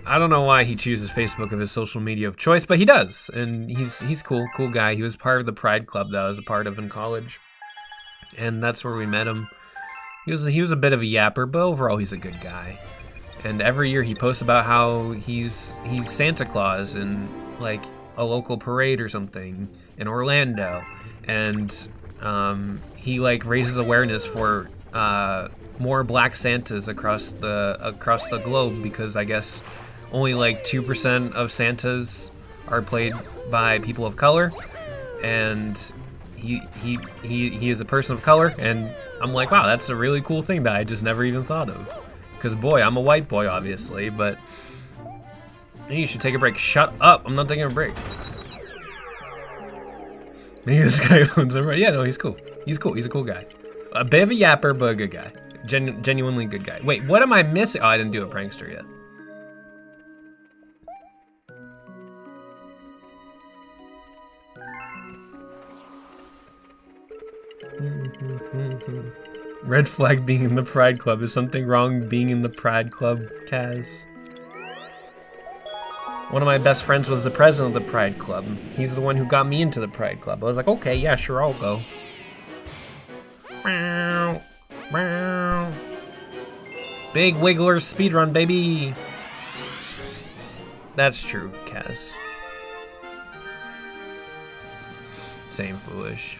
[SPEAKER 1] don't know why he chooses Facebook as his social media of choice, but he does. And he's cool guy. He was part of the Pride Club that I was a part of in college. And that's where we met him. He was a bit of a yapper, but overall he's a good guy. And every year he posts about how he's Santa Claus in like a local parade or something in Orlando, and he like raises awareness for more Black Santas across the globe, because I guess only like 2% of Santas are played by people of color, and he is a person of color, and I'm like, wow, that's a really cool thing that I just never even thought of. Because boy, I'm a white boy, obviously, but maybe you should take a break. Shut up! I'm not taking a break. Maybe this guy owns him, right? Yeah, no, he's cool. He's cool. He's a cool guy. A bit of a yapper, but a good guy. Genuinely good guy. Wait, what am I missing? Oh, I didn't do a prankster yet. Red flag being in the Pride Club. Is something wrong being in the Pride Club, Kaz? One of my best friends was the president of the Pride Club. He's the one who got me into the Pride Club. I was like, okay, yeah, sure, I'll go. Big Wiggler speedrun, baby! That's true, Kaz. Same, Foolish.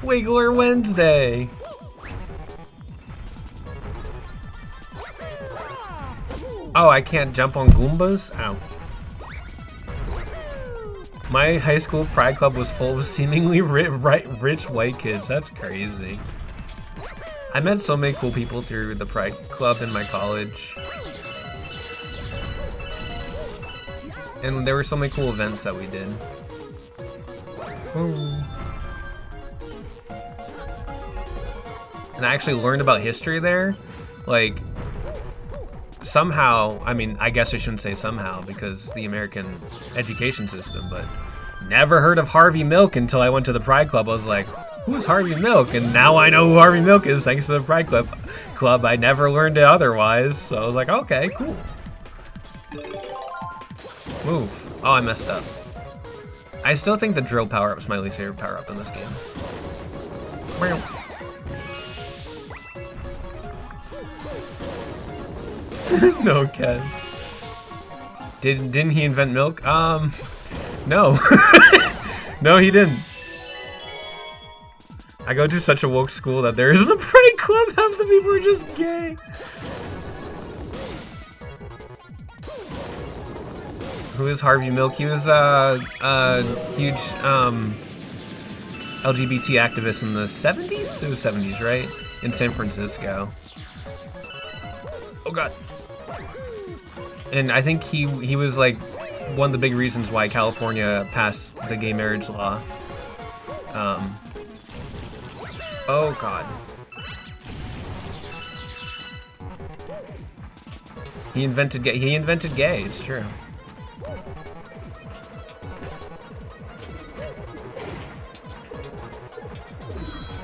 [SPEAKER 1] Wiggler Wednesday. Oh, I can't jump on Goombas? Ow. My high school pride club was full of seemingly rich white kids. That's crazy. I met so many cool people through the pride club in my college. And there were so many cool events that we did. Ooh. And I actually learned about history there. Like, somehow, I mean, I guess I shouldn't say somehow because the American education system, but never heard of Harvey Milk until I went to the Pride Club. I was like, who's Harvey Milk? And now I know who Harvey Milk is thanks to the Pride Club. I never learned it otherwise, so I was like, okay, cool. Move. Oh, I messed up. I still think the drill power-up is my least favorite power-up in this game. No, Kez. Didn't he invent milk? No. No, he didn't. I go to such a woke school that there isn't a pride club. Half the people are just gay. Who is Harvey Milk? He was a huge LGBT activist in the 70s? It was 70s, right? In San Francisco. Oh god. And I think he was like one of the big reasons why California passed the gay marriage law. Oh god. He invented gay, it's true.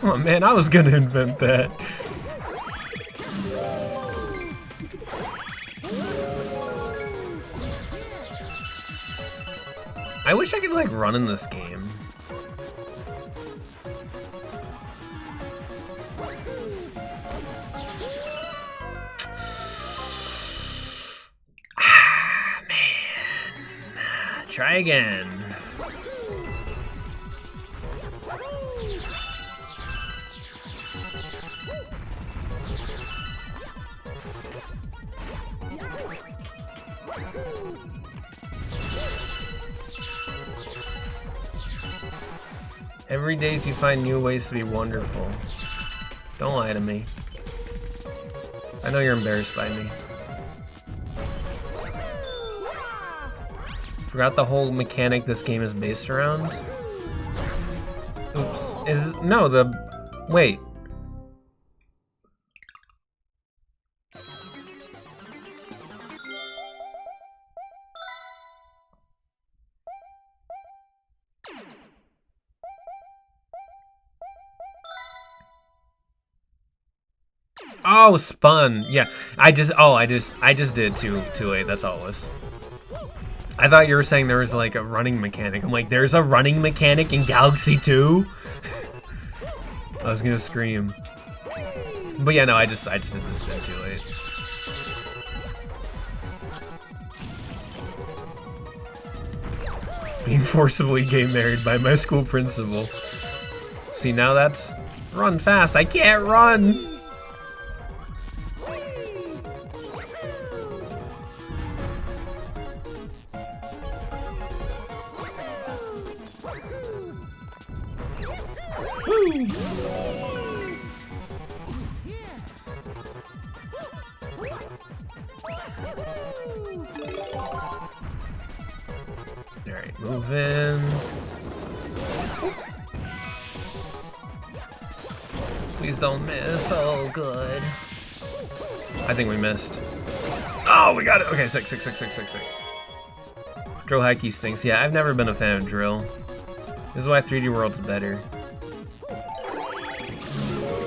[SPEAKER 1] Oh man, I was gonna invent that. I wish I could like run in this game. Ah, man. Try again. Every day you find new ways to be wonderful. Don't lie to me. I know you're embarrassed by me. Forgot the whole mechanic this game is based around? Oops. Wait. Oh, spun. Yeah, I just did too late. That's all it was. I thought you were saying there was like a running mechanic. I'm like, there's a running mechanic in Galaxy 2? I was gonna scream. But yeah, no, I just did the spin too late. Being forcibly gay married by my school principal. See, now that's run fast. I can't run. Alright, move in. Please don't miss. Oh, good. I think we missed. Oh, we got it. Okay, sick. Drill Hikey stinks. Yeah, I've never been a fan of Drill. This is why 3D World's better.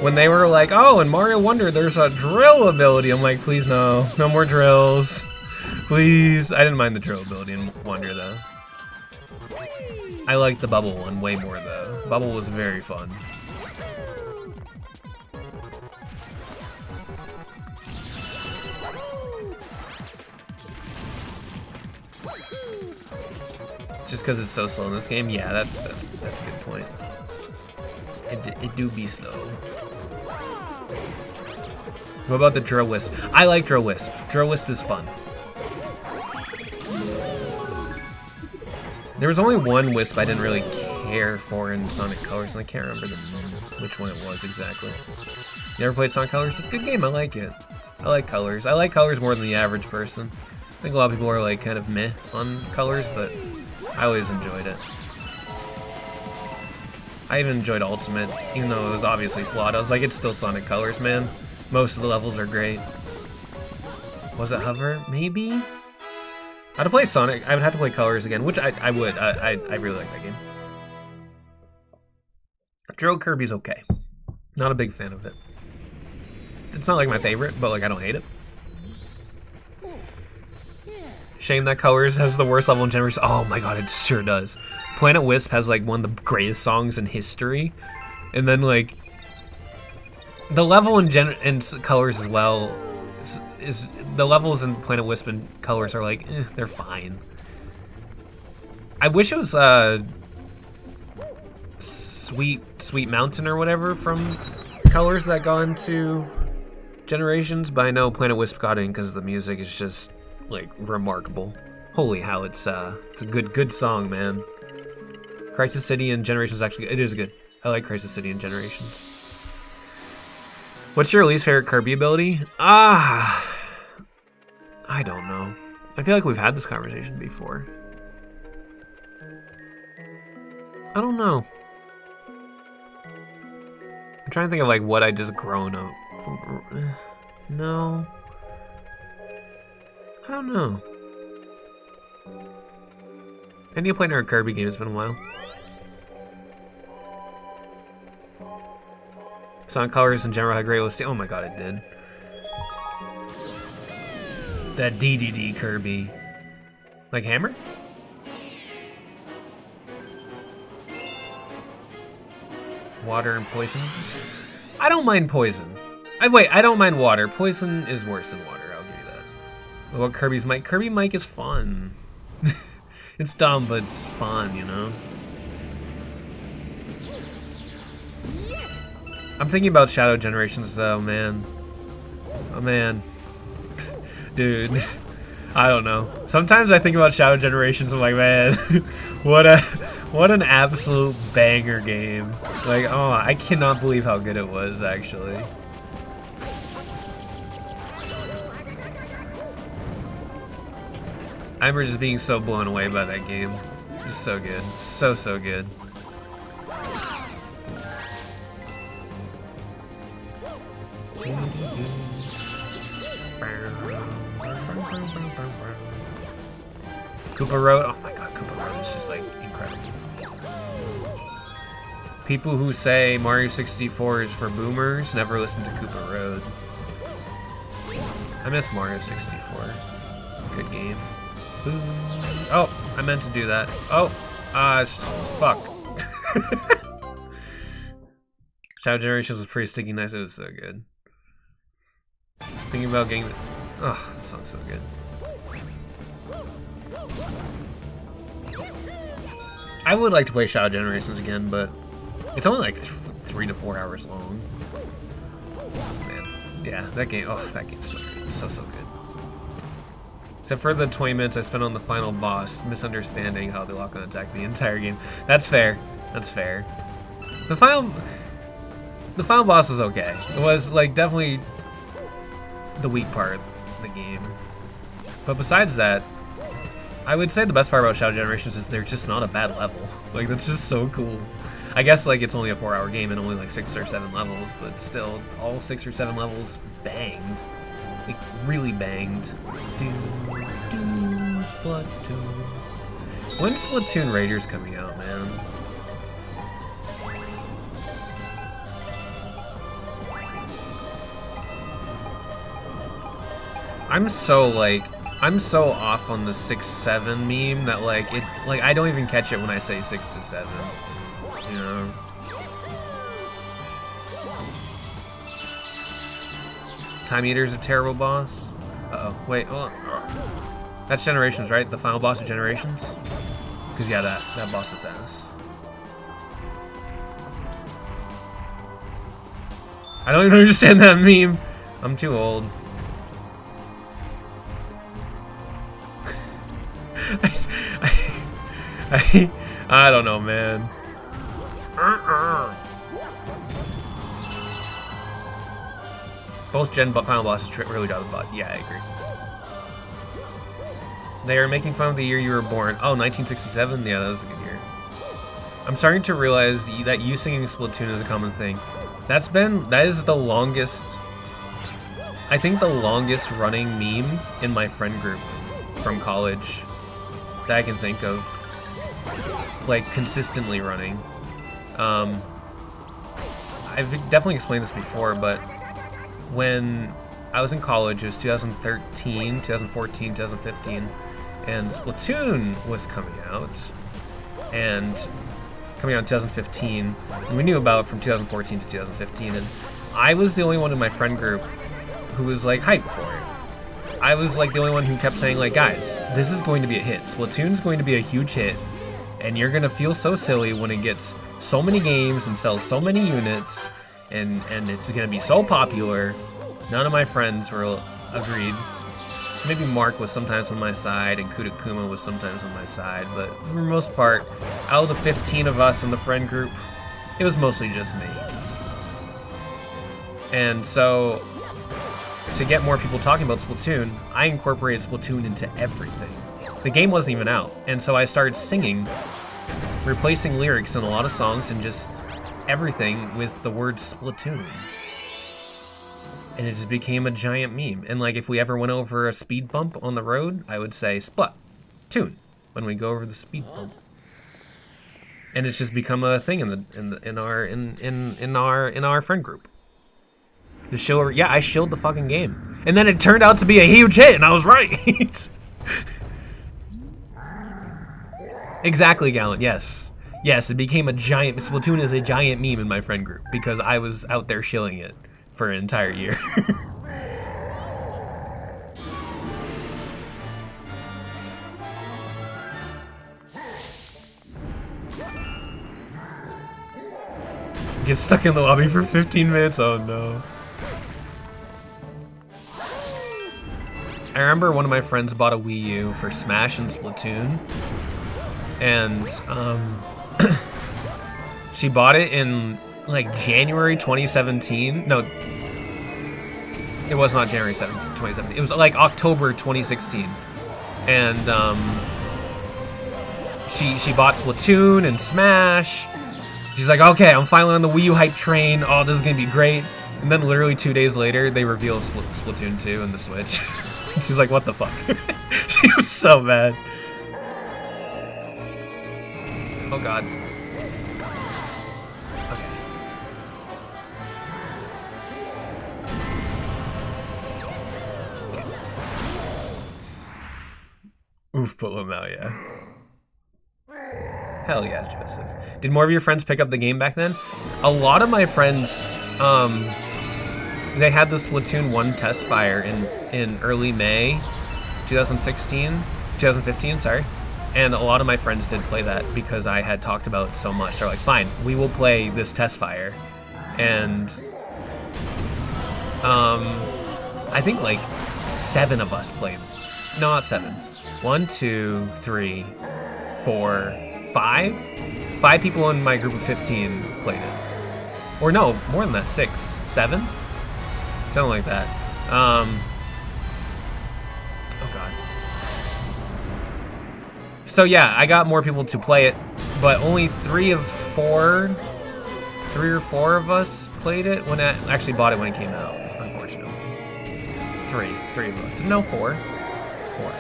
[SPEAKER 1] When they were like, oh, in Mario Wonder there's a drill ability, I'm like, please no. No more drills. Please. I didn't mind the drill ability in Wonder, though. I liked the bubble one way more, though. Bubble was very fun. Just because it's so slow in this game? Yeah, that's a good point. It do be slow. What about the Drill Wisp? I like Drill Wisp. Drill Wisp is fun. There was only one Wisp I didn't really care for in Sonic Colors, and I can't remember which one it was exactly. You ever played Sonic Colors? It's a good game. I like it. I like Colors. I like Colors more than the average person. I think a lot of people are like kind of meh on Colors, but I always enjoyed it. I even enjoyed Ultimate, even though it was obviously flawed. I was like, it's still Sonic Colors, man. Most of the levels are great. Was it Hover? Maybe? I'd have to play Sonic. I would have to play Colors again, which I would. I really like that game. Drill Kirby's okay. Not a big fan of it. It's not like my favorite, but like I don't hate it. Shame that Colors has the worst level in Generation. Oh my god, it sure does. Planet Wisp has like one of the greatest songs in history, and then like the level in Colors as well is the levels in Planet Wisp and Colors are like they're fine. I wish it was Sweet Mountain or whatever from Colors that got into Generations, but I know Planet Wisp got in because the music is just like remarkable. Holy hell, it's a good song, man. Crisis City and Generations actually, it is good. I like Crisis City and Generations. What's your least favorite Kirby ability? I don't know. I feel like we've had this conversation before. I don't know. I'm trying to think of like what I just grown up. No. I don't know. I need to play another Kirby game. It's been a while. Sonic Colors in general had great listing. Oh my god, it did. That DDD Kirby. Like Hammer? Water and poison? I don't mind poison. I don't mind water. Poison is worse than water, I'll give you that. What about Kirby's Mic? Kirby Mic is fun. It's dumb, but it's fun, you know? I'm thinking about Shadow Generations though, man. Oh man. Dude. I don't know. Sometimes I think about Shadow Generations, I'm like, man, what an absolute banger game. Like, oh, I cannot believe how good it was, actually. I remember just being so blown away by that game. Just so good. So good. Koopa Road. Oh my god, Koopa Road is just like incredible. People who say Mario 64 is for boomers never listen to Koopa Road. I miss Mario 64. Good game. Boom. Oh, I meant to do that. Oh, fuck. Shadow Generations was pretty sticky nice. It was so good. Thinking about getting. Oh, this song's so good. I would like to play Shadow Generations again, but it's only like 3 to 4 hours long. Man, yeah, that game. Oh, that game's so good. So good. Except for the 20 minutes I spent on the final boss, misunderstanding how they lock on attack the entire game. That's fair. That's fair. The final boss was okay. It was like definitely the weak part of the game. But besides that, I would say the best part about Shadow Generations is they're just not a bad level. Like, that's just so cool. I guess like it's only a 4-hour game and only like 6 or 7 levels, but still, all 6 or 7 levels banged. Like, really banged. Splatoon. When's Splatoon Raiders coming out, man? I'm so off on the 6-7 meme that like I don't even catch it when I say 6 to 7. You know? Time Eater's a terrible boss. Uh-oh. Wait, hold on. That's Generations, right? The final boss of Generations? Cause yeah, that boss is ass. I don't even understand that meme. I'm too old. I don't know, man. Both gen final bosses really got the butt. Yeah, I agree. They are making fun of the year you were born. Oh, 1967? Yeah, that was a good year. I'm starting to realize that you singing Splatoon is a common thing. That is the longest, I think the longest running meme in my friend group from college that I can think of. Like, consistently running. I've definitely explained this before, but when I was in college, it was 2013, 2014, 2015, and Splatoon was coming out, in 2015, and we knew about it from 2014 to 2015, and I was the only one in my friend group who was like hyped for it. I was like the only one who kept saying like, guys, this is going to be a hit. Splatoon's going to be a huge hit, and you're gonna feel so silly when it gets so many games and sells so many units, and it's gonna be so popular. None of my friends were agreed. Maybe Mark was sometimes on my side, and Kudakuma was sometimes on my side, but for the most part, out of the 15 of us in the friend group, it was mostly just me. And so, to get more people talking about Splatoon, I incorporated Splatoon into everything. The game wasn't even out, and so I started singing, replacing lyrics in a lot of songs and just everything with the word Splatoon. And it just became a giant meme. And like, if we ever went over a speed bump on the road, I would say Splatoon when we go over the speed bump. And it's just become a thing in our friend group. The show, yeah, I shilled the fucking game, and then it turned out to be a huge hit, and I was right. Exactly, Gallant. Yes, it became a giant. Splatoon is a giant meme in my friend group because I was out there shilling it for an entire year. Get stuck in the lobby for 15 minutes. Oh no. I remember one of my friends bought a Wii U for Smash and Splatoon, and she bought it in like January 2017. No, it was not January 7th, 2017. It was like October 2016, and she bought Splatoon and Smash. She's like, okay, I'm finally on the Wii U hype train. Oh, this is gonna be great. And then literally 2 days later, they revealed Splatoon 2 and the Switch. She's like, what the fuck? She was so mad. Oh god. Okay. Oof, pull him out, yeah. Hell yeah, Joseph. Did more of your friends pick up the game back then? A lot of my friends, they had the Splatoon 1 test fire in early May 2015, sorry. And a lot of my friends did play that because I had talked about it so much. They're like, fine, we will play this test fire. And I think like 7 of us played. No, not 7. 1, 2, 3, 4, 5? 5 people in my group of 15 played it. Or no, more than that, 6, 7? Something like that. Oh god. So yeah, I got more people to play it, but only 3 or 4 of us played it when I actually bought it when it came out, unfortunately. 3 of us. No, 4. 4.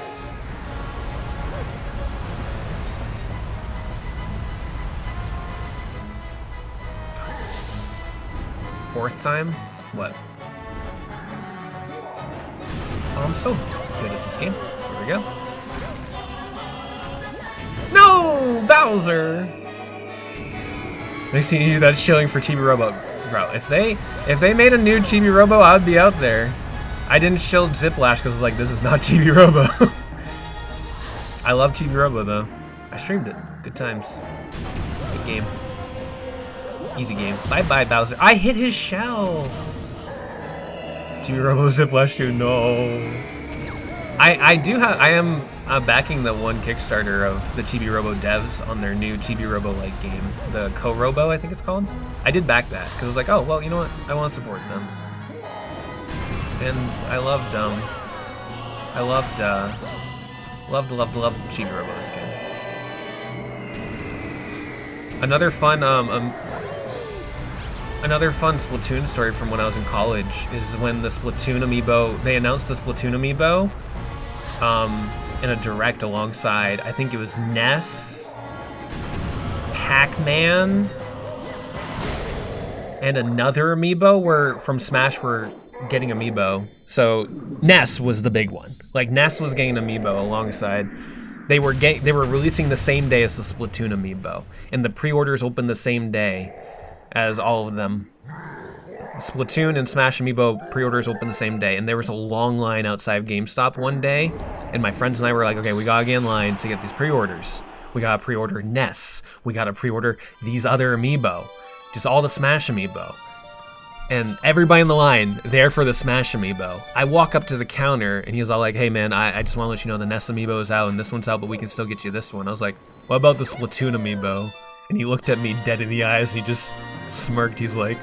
[SPEAKER 1] Fourth time? What? Oh, I'm so good at this game. Here we go. No! Bowser! They see you that shilling for Chibi Robo. Bro, if they made a new Chibi Robo, I would be out there. I didn't shield Ziplash because I was like, this is not Chibi Robo. I love Chibi Robo though. I streamed it. Good times. Good game. Easy game. Bye-bye, Bowser. I hit his shell! Chibi Robo Ziplash 2, no. I am backing the one Kickstarter of the Chibi Robo devs on their new Chibi Robo like game, the Co-Robo, I think it's called. I did back that because I was like, oh well, you know what? I want to support them. And I loved loved Chibi Robo as a kid. Another fun Splatoon story from when I was in college is when the Splatoon amiibo, they announced the Splatoon amiibo in a direct alongside, I think it was Ness, Pac-Man, and another amiibo were from Smash were getting amiibo. So Ness was the big one. Like Ness was getting amiibo alongside. They were releasing the same day as the Splatoon amiibo, and the pre-orders opened the same day as all of them. Splatoon and Smash amiibo pre-orders opened the same day, and there was a long line outside of GameStop one day, and my friends and I were like, okay, we gotta get in line to get these pre-orders. We gotta pre-order Ness. We gotta pre-order these other amiibo. Just all the Smash amiibo. And everybody in the line there for the Smash amiibo. I walk up to the counter, and he was all like, hey man, I just wanna let you know the Ness amiibo is out, and this one's out, but we can still get you this one. I was like, what about the Splatoon amiibo? And he looked at me dead in the eyes, and he just smirked. He's like,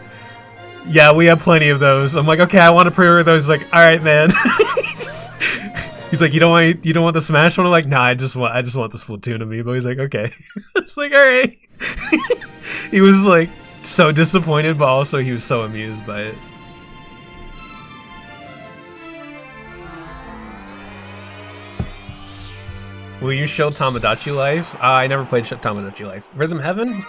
[SPEAKER 1] yeah, we have plenty of those. I'm like, okay, I want to pre-order those. He's like, all right, man. He's like, you don't want the Smash one? I'm like, nah, I just want the Splatoon amiibo. He's like, okay. It's like, all right. He was like so disappointed, but also he was so amused by it. Will you show Tomodachi Life? I never played Tomodachi Life. Rhythm Heaven?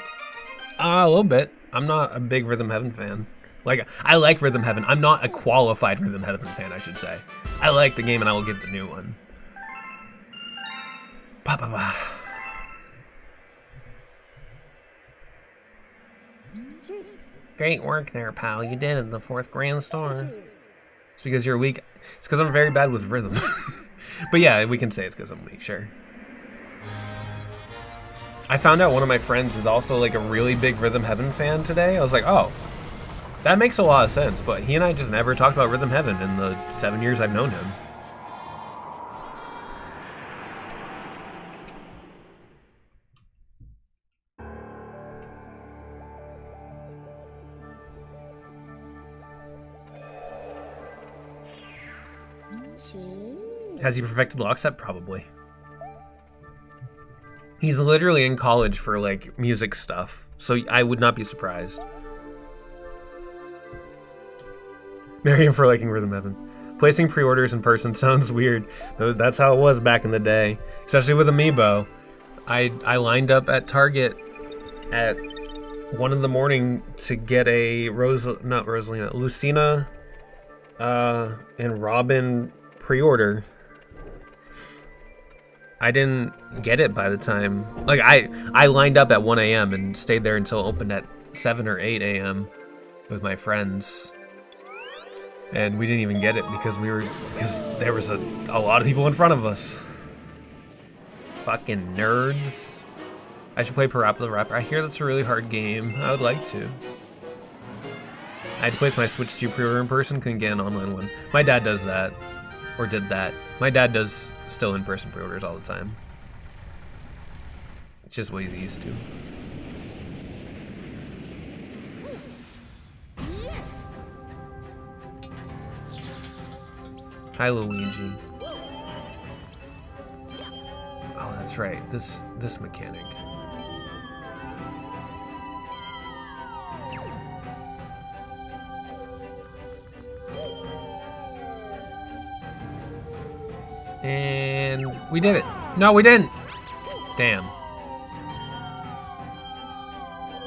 [SPEAKER 1] A little bit. I'm not a big Rhythm Heaven fan. Like, I like Rhythm Heaven. I'm not a qualified Rhythm Heaven fan, I should say. I like the game and I will get the new one. Ba ba ba. Great work there, pal. You did it in the 4th Grand Star. It's because you're weak. It's because I'm very bad with rhythm. But yeah, we can say it's because I'm weak, sure. I found out one of my friends is also like a really big Rhythm Heaven fan today. I was like, oh, that makes a lot of sense. But he and I just never talked about Rhythm Heaven in the 7 years I've known him. Has he perfected Lockstep? Probably. He's literally in college for like music stuff, so I would not be surprised. Marry him for liking Rhythm Heaven. Placing pre-orders in person sounds weird, though that's how it was back in the day, especially with Amiibo. I lined up at Target at 1 in the morning to get a Lucina and Robin pre-order. I didn't get it by the time, like I lined up at 1 a.m. and stayed there until it opened at 7 or 8 a.m. with my friends. And we didn't even get it because there was a lot of people in front of us. Fucking nerds. I should play Parappa the Rapper. I hear that's a really hard game. I would like to. I had to place my Switch 2 pre-order in person, couldn't get an online one. My dad does that. Or did that. My dad does still in-person pre-orders all the time. It's just what he's used to. Hi, Luigi. Oh, that's right. This mechanic. And we did it. No, we didn't. Damn.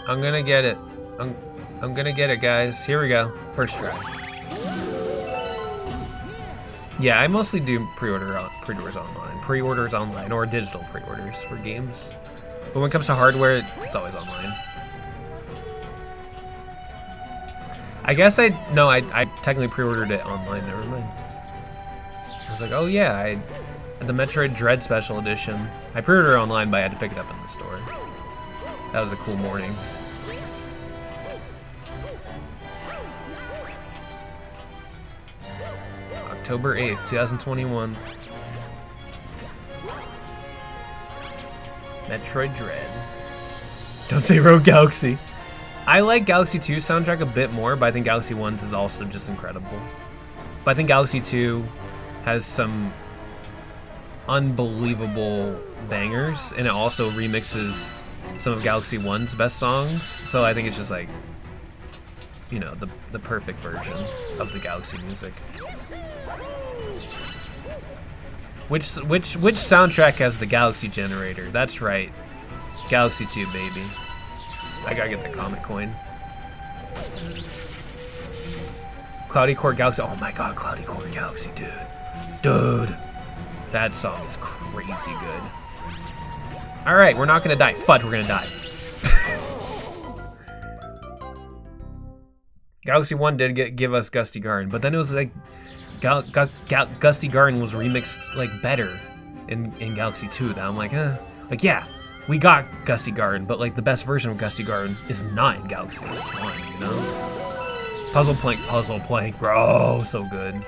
[SPEAKER 1] I'm gonna get it. I'm gonna get it, guys. Here we go. First try. Yeah, I mostly do pre-orders online, or digital pre-orders for games. But when it comes to hardware, it's always online. I guess I technically pre-ordered it online. Never mind. I was like, oh yeah, the Metroid Dread Special Edition. I pre-ordered it online, but I had to pick it up in the store. That was a cool morning. October 8th, 2021. Metroid Dread. Don't say Rogue Galaxy. I like Galaxy 2's soundtrack a bit more, but I think Galaxy 1's is also just incredible. But I think Galaxy 2 has some unbelievable bangers, and it also remixes some of Galaxy 1's best songs. So I think it's just like, you know, the perfect version of the Galaxy music. Which soundtrack has the Galaxy generator? That's right, Galaxy 2, baby. I gotta get the comet coin. Cloudy Core Galaxy. Oh my god, Cloudy Core Galaxy, dude. Dude. That song is crazy good. Alright, we're not gonna die. Fudge, we're gonna die. Galaxy 1 did give us Gusty Garden, but then it was like Gusty Garden was remixed like better in Galaxy 2. That I'm like, like yeah, we got Gusty Garden, but like the best version of Gusty Garden is not in Galaxy 1, you know? Puzzle Plank, bro, so good.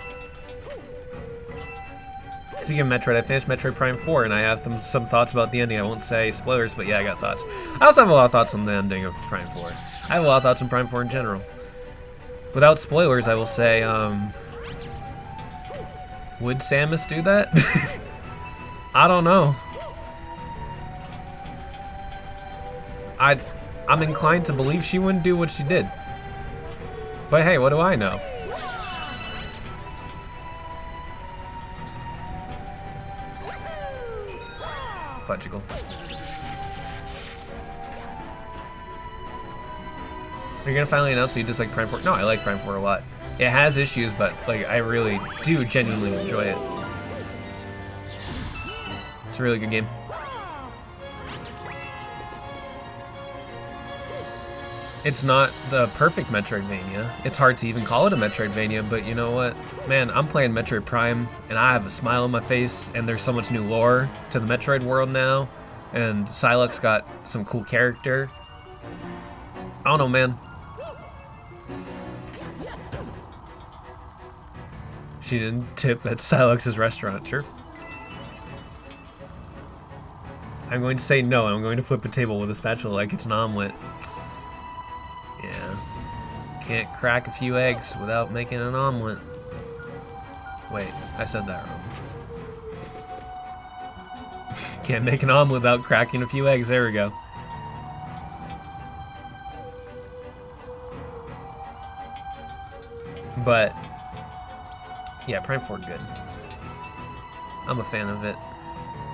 [SPEAKER 1] Speaking of Metroid, I finished Metroid Prime 4, and I have some thoughts about the ending. I won't say spoilers, but yeah, I got thoughts. I also have a lot of thoughts on the ending of Prime 4. I have a lot of thoughts on Prime 4 in general. Without spoilers, I will say, would Samus do that? I don't know. I'm inclined to believe she wouldn't do what she did. But hey, what do I know? Fudgicle. Are you gonna finally announce that you dislike Prime 4? No, I like Prime 4 a lot. It has issues, but like I really do genuinely enjoy it. It's a really good game. It's not the perfect Metroidvania. It's hard to even call it a Metroidvania, but you know what? Man, I'm playing Metroid Prime, and I have a smile on my face, and there's so much new lore to the Metroid world now, and Psylocke got some cool character. I don't know, man. She didn't tip at Psylocke's restaurant, sure. I'm going to say no, and I'm going to flip a table with a spatula like it's an omelet. Yeah. Can't crack a few eggs without making an omelet. Wait, I said that wrong. Can't make an omelet without cracking a few eggs. There we go. But yeah, Prime 4 good. I'm a fan of it.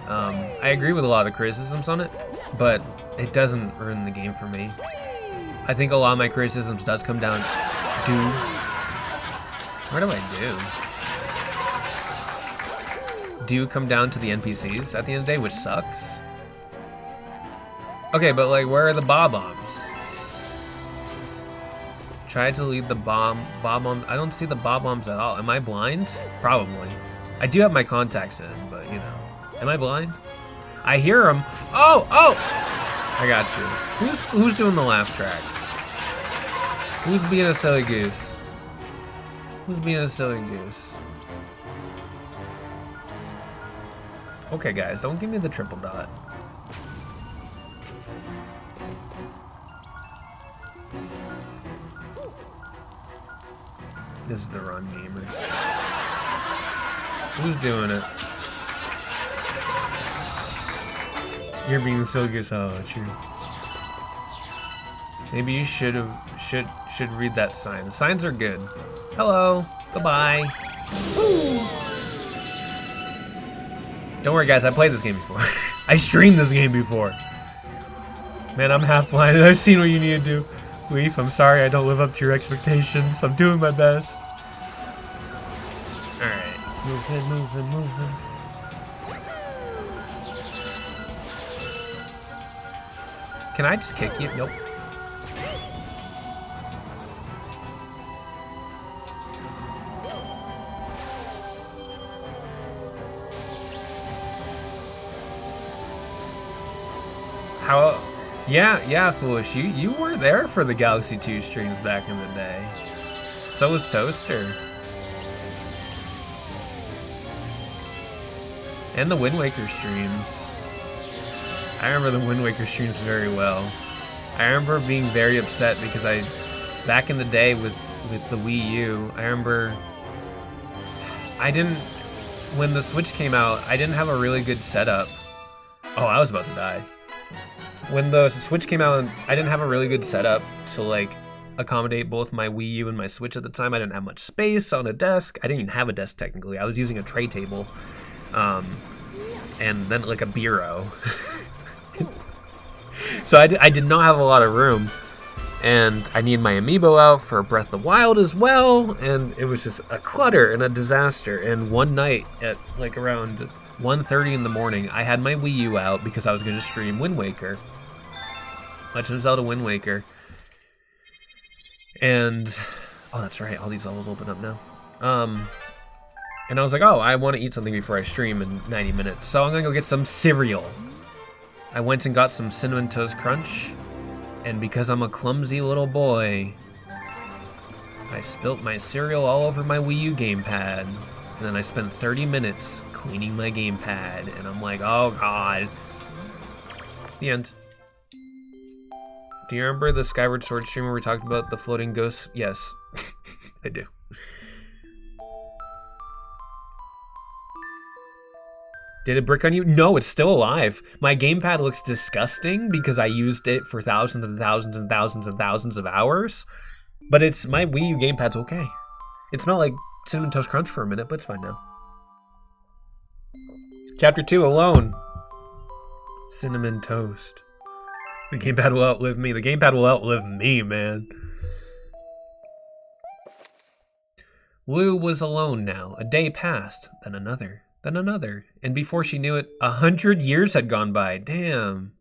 [SPEAKER 1] I agree with a lot of the criticisms on it, but it doesn't ruin the game for me. I think a lot of my criticisms does come down what do I do? Do come down to the NPCs at the end of the day, which sucks. Okay, but like, where are the bob-ombs? Try to lead the bob-omb. I don't see the bob-ombs at all. Am I blind? Probably. I do have my contacts in, but you know. Am I blind? I hear them. Oh! I got you. Who's doing the laugh track? Who's being a silly goose? Who's being a silly goose? Okay, guys, don't give me the triple dot. This is the Run Gamers. Who's doing it? You're being so good. Oh, true. Maybe you should read that sign. The signs are good. Hello. Goodbye. Woo. Don't worry, guys. I played this game before. I streamed this game before. Man, I'm half blinded. I've seen what you need to do. Leaf, I'm sorry I don't live up to your expectations. I'm doing my best. Alright. Moving. Can I just kick you? Nope. How? Yeah, Foolish. You were there for the Galaxy 2 streams back in the day. So was Toaster. And the Wind Waker streams. I remember the Wind Waker streams very well. I remember being very upset because back in the day with the Wii U, I remember when the Switch came out, I didn't have a really good setup. Oh, I was about to die. When the Switch came out, I didn't have a really good setup to like accommodate both my Wii U and my Switch at the time. I didn't have much space on a desk. I didn't even have a desk technically. I was using a tray table. And then like a bureau. So I did not have a lot of room. And I needed my amiibo out for Breath of the Wild as well. And it was just a clutter and a disaster. And one night at like around 1:30 in the morning, I had my Wii U out because I was going to stream Wind Waker. Legend of Zelda Wind Waker. And, oh, that's right, all these levels open up now. And I was like, oh, I want to eat something before I stream in 90 minutes, so I'm going to go get some cereal. I went and got some Cinnamon Toast Crunch, and because I'm a clumsy little boy, I spilt my cereal all over my Wii U gamepad, and then I spent 30 minutes cleaning my gamepad, and I'm like, oh god. The end. Do you remember the Skyward Sword stream where we talked about the floating ghosts? Yes, I do. Did it brick on you? No, it's still alive. My gamepad looks disgusting because I used it for thousands and thousands and thousands and thousands of hours. But my Wii U gamepad's okay. It smelled like Cinnamon Toast Crunch for a minute, but it's fine now. Chapter 2, Alone. Cinnamon Toast. The gamepad will outlive me. The gamepad will outlive me, man. Lou was alone now. A day passed, then another. Then another, and before she knew it, 100 years had gone by. Damn.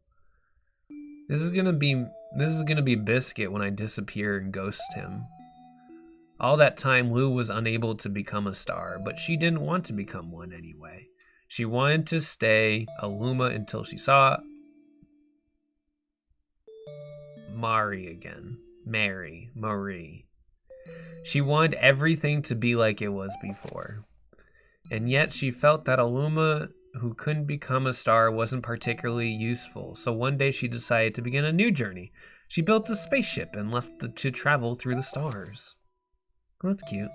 [SPEAKER 1] This is gonna be Biscuit when I disappear and ghost him. All that time, Lou was unable to become a star, but she didn't want to become one anyway. She wanted to stay a Luma until she saw Mari again. Marie. She wanted everything to be like it was before. And yet she felt that a Luma who couldn't become a star wasn't particularly useful, so one day she decided to begin a new journey. She built a spaceship and left to travel through the stars. Oh, that's cute.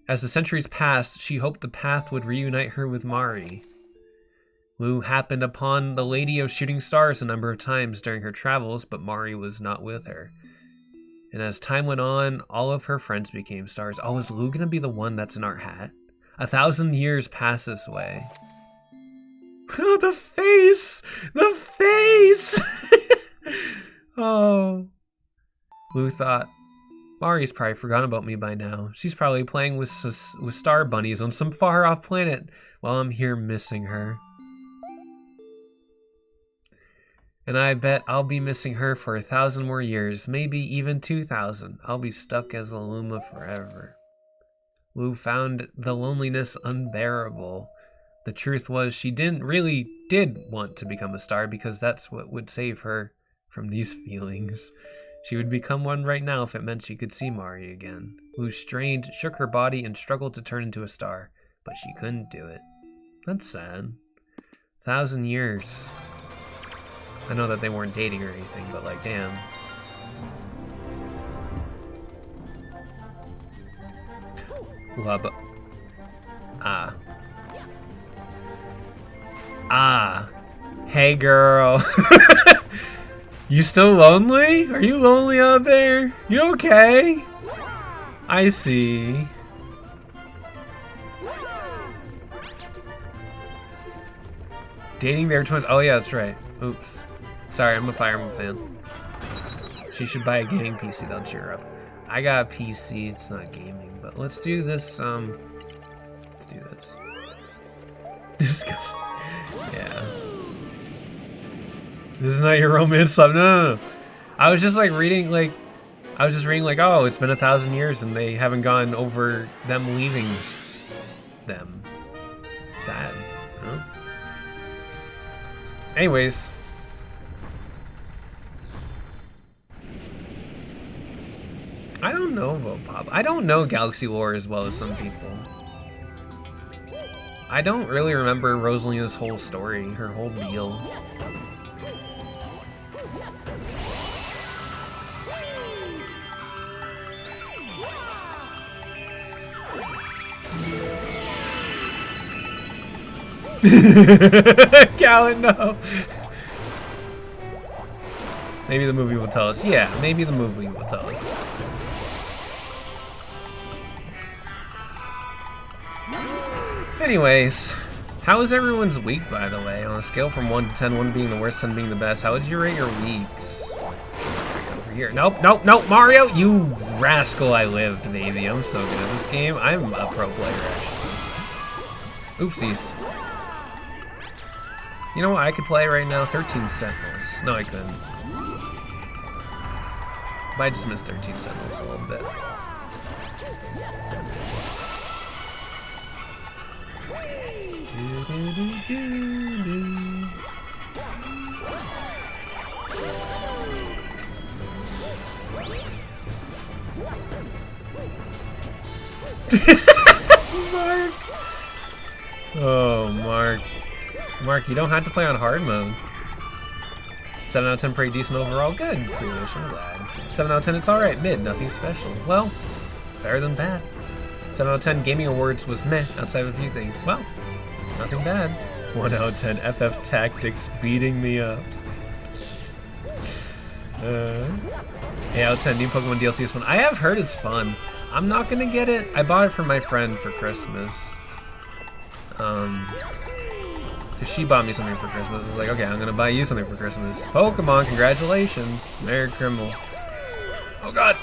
[SPEAKER 1] As the centuries passed, she hoped the path would reunite her with Mari. Lou happened upon the Lady of Shooting Stars a number of times during her travels, but Mari was not with her. And as time went on, all of her friends became stars. Oh, is Lou gonna be the one that's in our hat? 1,000 years pass this way. Oh, the face! The face! Oh. Lou thought, Mari's probably forgotten about me by now. She's probably playing with star bunnies on some far-off planet while I'm here missing her. And I bet I'll be missing her for 1,000 more years, maybe even 2,000. I'll be stuck as a Luma forever. Lou found the loneliness unbearable. The truth was she did want to become a star because that's what would save her from these feelings. She would become one right now if it meant she could see Mari again. Lou strained, shook her body, and struggled to turn into a star, but she couldn't do it. That's sad. 1,000 years. I know that they weren't dating or anything, but like, damn. Lub. Hey, girl. You still lonely? Are you lonely out there? You okay? I see. Dating their twins. Oh yeah, that's right. Oops. Sorry, I'm a Fire Emblem fan. She should buy a gaming PC, that'll cheer her up. I got a PC, it's not gaming, but let's do this, let's do this. Disgusting. Yeah. This is not your romance stuff, no. I was just like reading, like, oh, it's been 1,000 years and they haven't gone over them leaving them. Sad, huh? Anyways, I don't know Vopop. I don't know Galaxy lore as well as some people. I don't really remember Rosalina's whole story, her whole deal. Callan, no. Maybe the movie will tell us. Yeah, maybe the movie will tell us. Anyways, how is everyone's week, by the way? On a scale from 1 to 10, 1 being the worst, 10 being the best, how would you rate your weeks? Over here. Nope, nope, nope, Mario, you rascal. I lived, baby. I'm so good at this game. I'm a pro player, actually. Oopsies. You know what I could play right now? 13 Sentinels. No, I couldn't. But I just missed 13 Sentinels a little bit. Mark! Oh, Mark. Mark, you don't have to play on hard mode. 7 out of 10, pretty decent overall. Good, Foolish, I'm glad. 7 out of 10, it's alright. Mid, nothing special. Well, better than bad. 7 out of 10, Gaming Awards was meh, outside of a few things. Well, nothing bad. 1 out of 10, FF Tactics beating me up. 8 out of 10, new Pokemon DLC is fun. I have heard it's fun. I'm not gonna get it. I bought it for my friend for Christmas. Because she bought me something for Christmas. I was like, okay, I'm gonna buy you something for Christmas. Pokemon, congratulations. Merry Criminal. Oh god.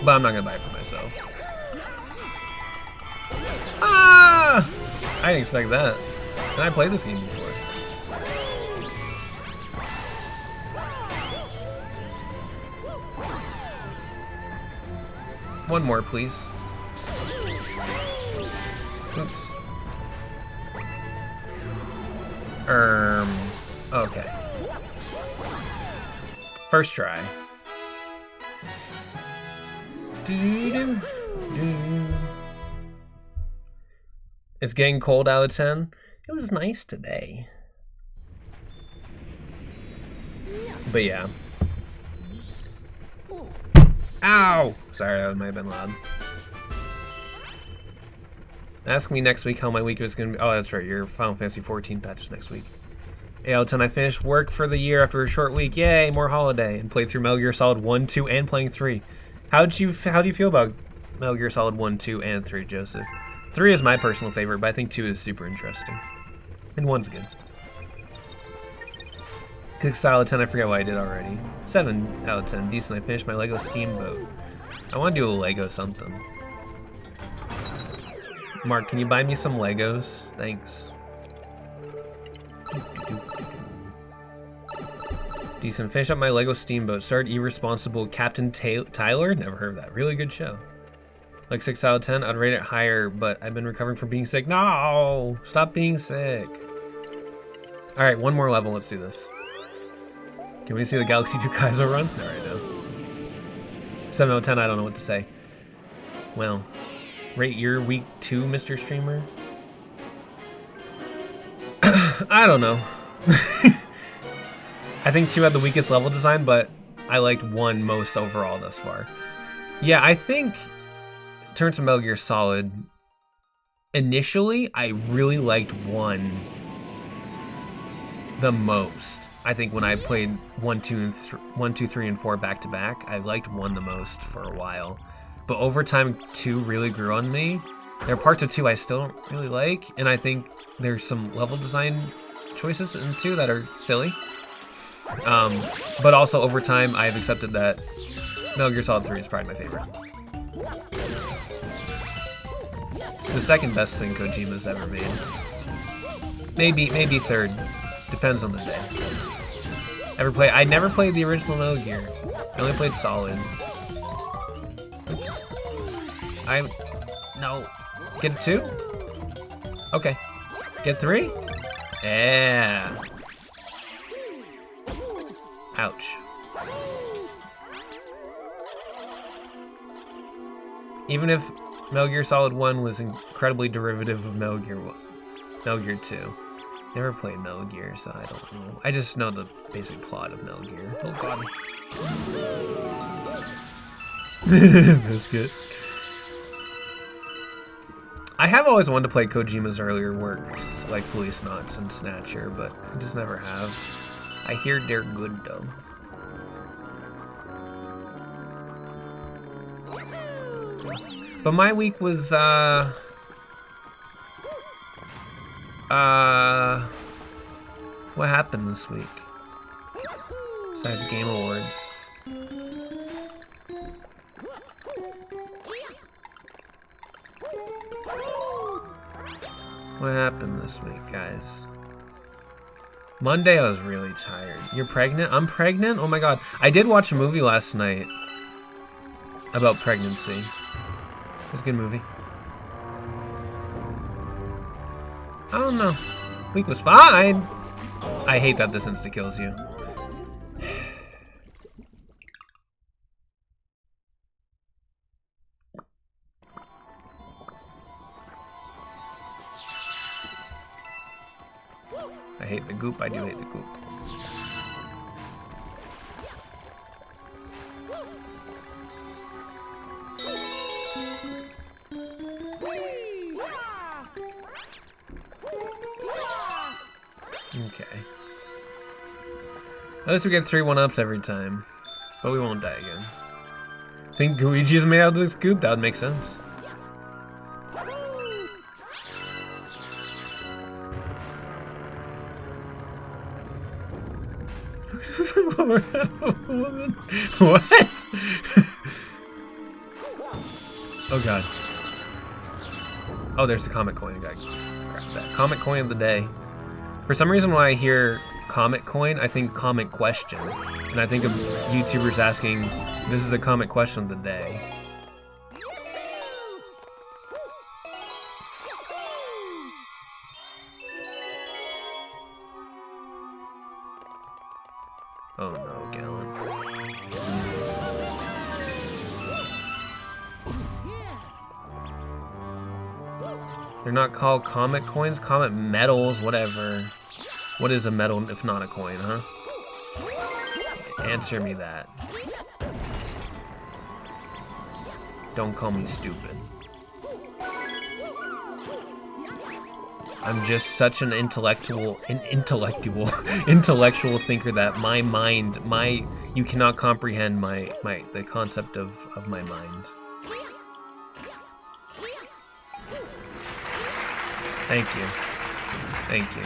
[SPEAKER 1] But I'm not gonna buy it for myself. Ah! I didn't expect that. And I played this game before. One more, please. Oops. Okay. First try. It's getting cold out of 10. It was nice today. But yeah. Ow! Sorry, that might have been loud. Ask me next week how my week was gonna be. Oh, that's right, your Final Fantasy 14 patch next week. 8 out of 10, I finished work for the year after a short week. Yay, more holiday. And played through Metal Gear Solid 1, 2, and playing 3. How do you feel about Metal Gear Solid 1, 2, and 3, Joseph? 3 is my personal favorite, but I think 2 is super interesting. And 1's good. Cook style of 10, I forget what I did already. 7 out of 10, decent. I finished my Lego Steamboat. I want to do a Lego something. Mark, can you buy me some Legos? Thanks. Decent. Finish up my Lego Steamboat. Started Irresponsible Captain Tyler? Never heard of that. Really good show. Like 6 out of 10. I'd rate it higher, but I've been recovering from being sick. No! Stop being sick. Alright, one more level. Let's do this. Can we see the Galaxy 2 Kaizo run? Alright, no. 7 out of 10. I don't know what to say. Well, rate your week 2, Mr. Streamer? I don't know. I think 2 had the weakest level design, but I liked 1 most overall thus far. Yeah, I think, in terms of Metal Gear Solid, initially, I really liked 1 the most. I think when I played 1, 2, 3, and 4 back to back, I liked 1 the most for a while. But over time, 2 really grew on me. There are parts of 2 I still don't really like, and I think there's some level design choices in 2 that are silly. But also over time, I've accepted that Metal Gear Solid 3 is probably my favorite. It's the second best thing Kojima's ever made. Maybe third. Depends on the day. I never played the original Metal Gear. I only played Solid. Oops. No. Get 2? Okay. Get 3? Yeah. Ouch. Even if Metal Gear Solid 1 was incredibly derivative of Metal Gear 2. Never played Metal Gear, so I don't know. I just know the basic plot of Metal Gear. Oh god. Biscuit. I have always wanted to play Kojima's earlier works, like Policenauts and Snatcher, but I just never have. I hear they're good though. But my week was, what happened this week? Besides Game Awards. What happened this week, guys? Monday, I was really tired. You're pregnant? I'm pregnant? Oh my god. I did watch a movie last night about pregnancy. It was a good movie. I don't know. Week was fine. I hate that this insta-kills you. I hate the goop. I do hate the goop. Okay. At least we get 3 1-ups every time. But we won't die again. Think Luigi's made out of this goop? That would make sense. What? Oh god. Oh, there's the Comet Coin. I gotta grab that. Comet Coin of the day. For some reason, when I hear Comet Coin, I think Comet Question. And I think of YouTubers asking, this is a Comet Question of the day. Oh no, Gallon. They're not called Comet Coins? Comet Medals, whatever. What is a medal if not a coin, huh? Answer me that. Don't call me stupid. I'm just such an intellectual thinker that my mind, you cannot comprehend the concept of my mind. Thank you. Thank you.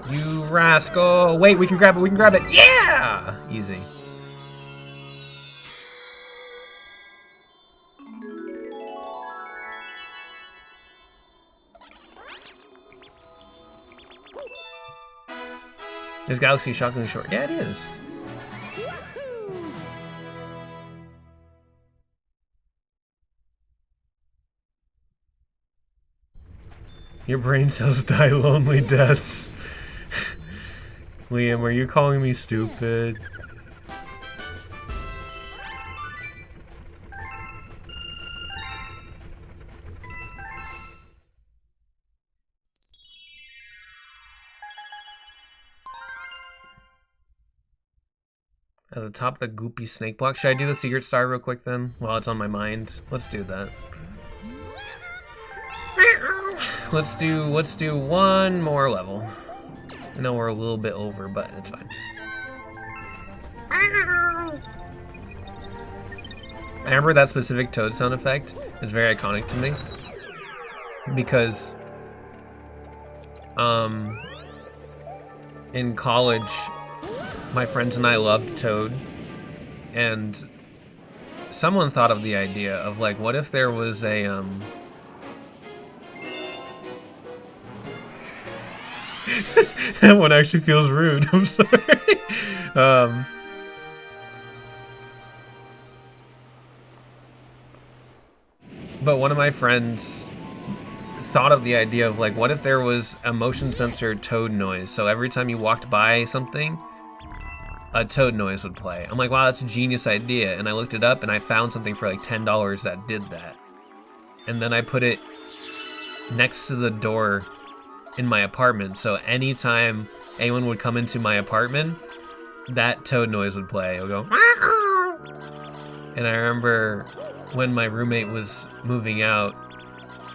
[SPEAKER 1] You rascal! Wait, we can grab it, we can grab it! Yeah! Easy. This galaxy is shockingly short. Yeah, it is. Your brain cells die lonely deaths. Liam, are you calling me stupid? At the top of the goopy snake block. Should I do the secret star real quick then? While it's on my mind. Let's do that. Let's do one more level. I know we're a little bit over, but it's fine. I remember that specific Toad sound effect is very iconic to me. Because in college, my friends and I loved Toad, and someone thought of the idea of like, what if there was a that one actually feels rude. I'm sorry. But one of my friends thought of the idea of like, what if there was a motion sensor Toad noise? So every time you walked by something, a toad noise would play. I'm like, wow, that's a genius idea. And I looked it up and I found something for like $10 that did that. And then I put it next to the door in my apartment. So anytime anyone would come into my apartment, that toad noise would play. It would go. And I remember when my roommate was moving out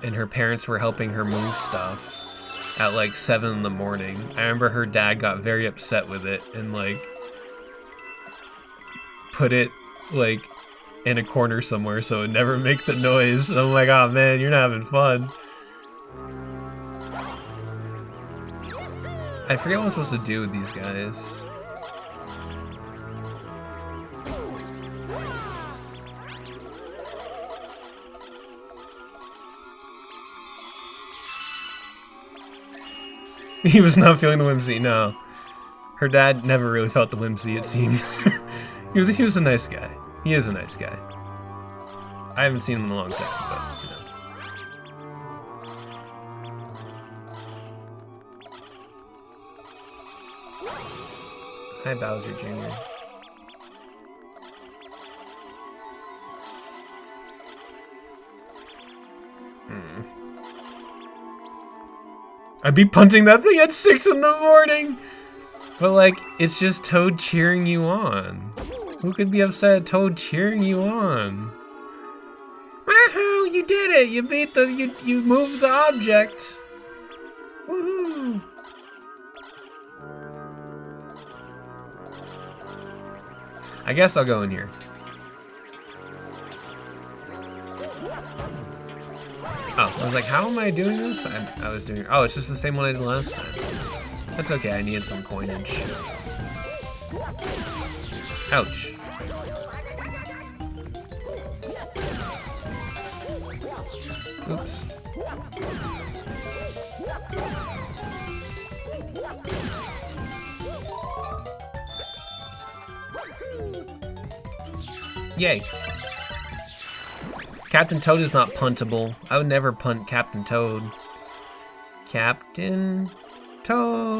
[SPEAKER 1] and her parents were helping her move stuff at like 7 in the morning. I remember her dad got very upset with it and like put it like in a corner somewhere so it would never make the noise. And I'm like, oh man, you're not having fun. I forget what I'm supposed to do with these guys. He was not feeling the whimsy, no. Her dad never really felt the whimsy, it seems. he was a nice guy. He is a nice guy. I haven't seen him in a long time, but, you know. Hi, Bowser Jr. I'd be punching that thing at 6 in the morning! But like, it's just Toad cheering you on. Who could be upset at Toad cheering you on? Wahoo! You did it! You beat the, you moved the object! Woohoo! I guess I'll go in here. Oh, I was like, how am I doing this? I was doing, oh, it's just the same one I did last time. That's okay, I needed some coinage. Ouch. Oops. Yay. Captain Toad is not puntable. I would never punt Captain Toad. Captain Toad.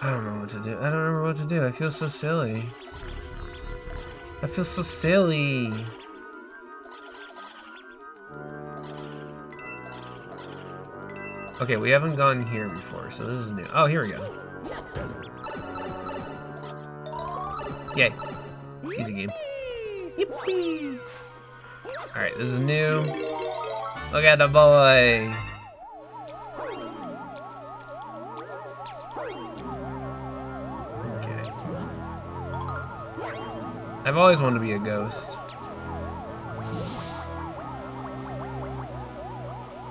[SPEAKER 1] I don't know what to do. I don't remember what to do. I feel so silly. I feel so silly. Okay, we haven't gone here before, so this is new. Oh, here we go. Yay. Easy game. Yippee! Alright, this is new. Look at the boy! Okay. I've always wanted to be a ghost.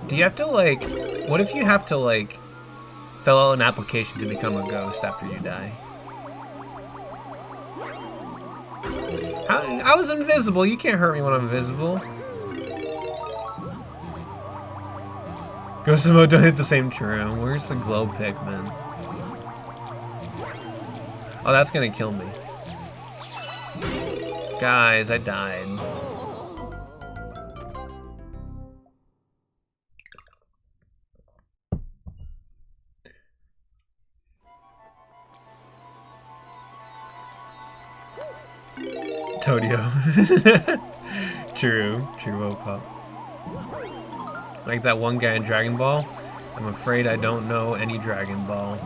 [SPEAKER 1] Do you have to, like... What if you have to, like, fill out an application to become a ghost after you die? I was invisible. You can't hurt me when I'm invisible. Ghost mode don't hit the same true. Where's the glow Pikmin? Oh, that's gonna kill me. Guys, I died. Toadio. True, Opop. Like that one guy in Dragon Ball. I'm afraid I don't know any Dragon Ball.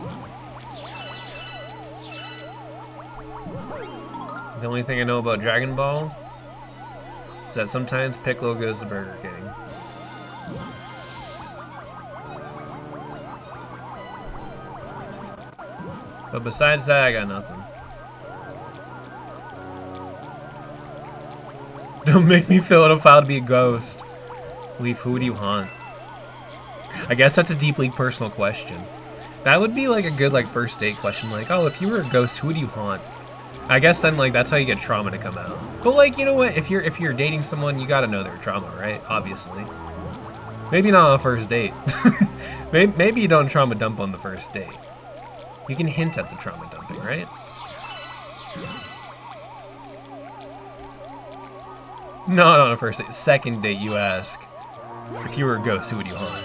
[SPEAKER 1] The only thing I know about Dragon Ball is that sometimes Piccolo goes to Burger King. But besides that, I got nothing. Don't make me fill out a file to be a ghost. Leaf, who do you haunt? I guess that's a deeply personal question. That would be like a good like first date question, like, oh, if you were a ghost, who do you haunt? I guess then like that's how you get trauma to come out. But like, you know what? If you're dating someone, you gotta know their trauma, right? Obviously. Maybe not on a first date. Maybe you don't trauma dump on the first date. You can hint at the trauma dumping, right? No, no, first date. Second date, you ask. If you were a ghost, who would you haunt?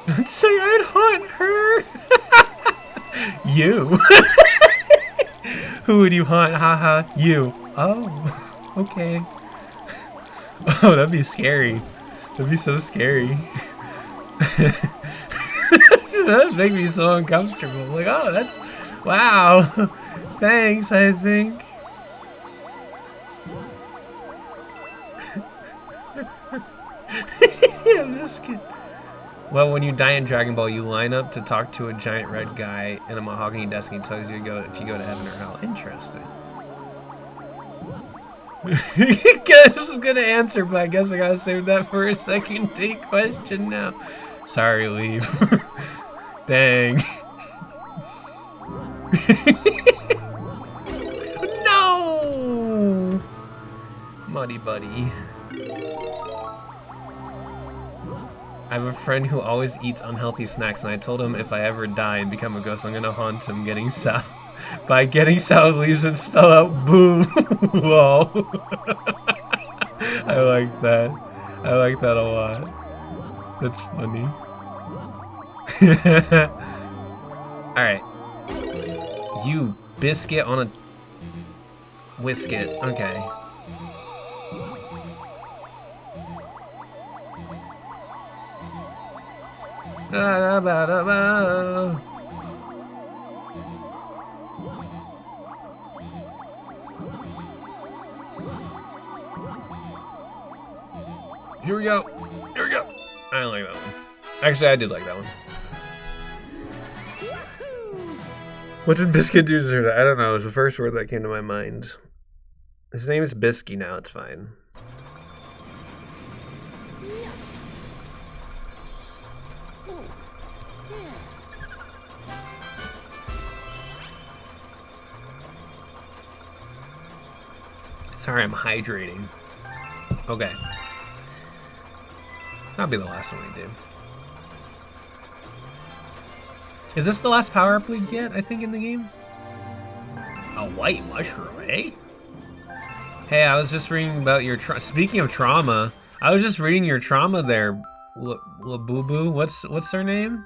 [SPEAKER 1] I'd say I'd haunt her. You. Who would you haunt? Haha, you. Oh, okay. Oh, that'd be scary. That'd be so scary. That'd make me so uncomfortable. Like, oh, that's, wow. Thanks, I think. I'm just kidding. Well, when you die in Dragon Ball, you line up to talk to a giant red guy in a mahogany desk, and he tells you to go if you go to heaven or hell. Interesting. I was gonna answer, but I guess I gotta save that for a second date question now. Sorry, leave. Dang. No! Muddy buddy. I have a friend who always eats unhealthy snacks, and I told him if I ever die and become a ghost, I'm gonna haunt him getting salad. By getting salad leaves and spell out boo. Lol. I like that. I like that a lot. That's funny. Alright. You biscuit on a whisket. Okay. Here we go. Here we go. I don't like that one. Actually, I did like that one. What did Biscuit do to her? I don't know. It was the first word that came to my mind. His name is Bisky now. It's fine. Sorry, I'm hydrating. Okay. That'll be the last one we do. Is this the last power-up we get, I think, in the game? A white mushroom, eh? Hey, I was just reading about your speaking of trauma, I was just reading your trauma there, Labubu. What's their name?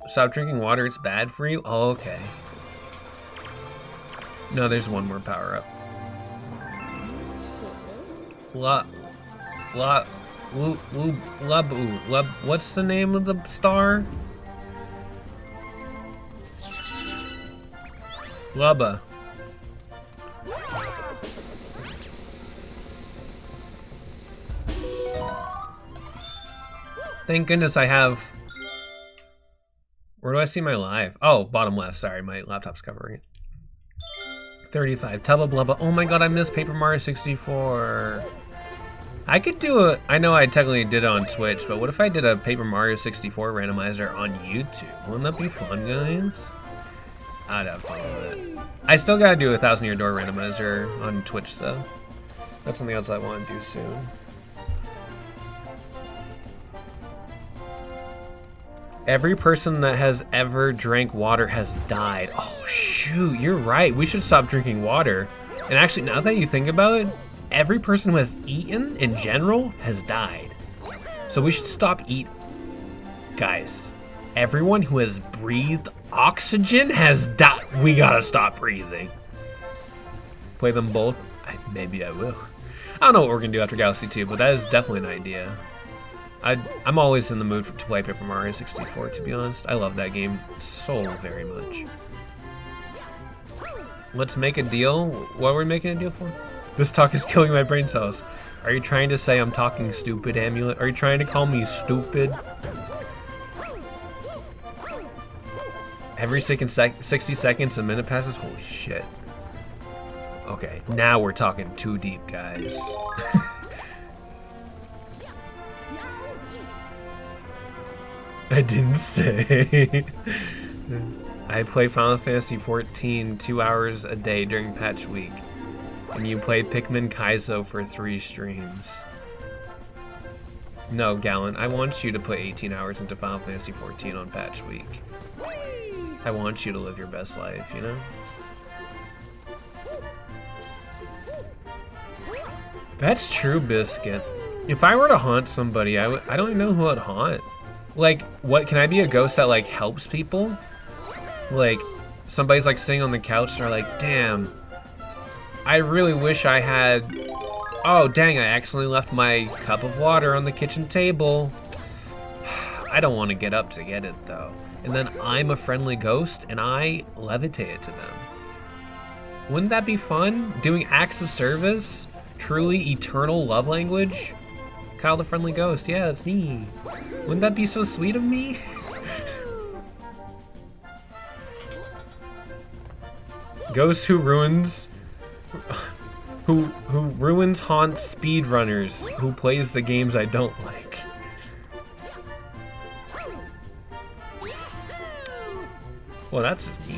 [SPEAKER 1] Stop drinking water, it's bad for you? Oh, okay. No, there's one more power-up. What's the name of the star? Lubba. Thank goodness I have... Where do I see my live? Oh, bottom left. Sorry, my laptop's covering it. 35. Tubba Blubba. Oh my god, I missed Paper Mario 64. I could do a... I know I technically did it on Twitch, but what if I did a Paper Mario 64 randomizer on YouTube? Wouldn't that be fun, guys? I'd have fun with it. I still gotta do a 1,000 Year Door randomizer on Twitch, though. That's something else I want to do soon. Every person that has ever drank water has died. Oh, shoot, you're right. We should stop drinking water. And actually, now that you think about it, every person who has eaten, in general, has died. So we should stop eating. Guys, everyone who has breathed oxygen has died. We gotta stop breathing. Play them both? Maybe I will. I don't know what we're gonna do after Galaxy 2, but that is definitely an idea. I'm always in the mood to play Paper Mario 64, to be honest. I love that game so very much. Let's make a deal. What are we making a deal for? This talk is killing my brain cells. Are you trying to say I'm talking stupid, Amulet? Are you trying to call me stupid? Every 60 seconds, a minute passes? Holy shit. Okay, now we're talking too deep, guys. I didn't say. I play Final Fantasy 14 2 hours a day during patch week. and you play Pikmin Kaizo for 3 streams. No, Gallant, I want you to put 18 hours into Final Fantasy XIV on patch week. I want you to live your best life, you know? That's true, Biscuit. If I were to haunt somebody, I don't even know who I'd haunt. Like, what, can I be a ghost that, like, helps people? Like, somebody's, like, sitting on the couch and they're like, damn, I really wish I had... Oh, dang, I accidentally left my cup of water on the kitchen table. I don't want to get up to get it, though. And then I'm a friendly ghost, and I levitate it to them. Wouldn't that be fun? Doing acts of service? Truly eternal love language? Kyle the Friendly Ghost, yeah, that's me. Wouldn't that be so sweet of me? Ghost who ruins... Who ruins, haunts speedrunners, who plays the games I don't like. Well, that's just me.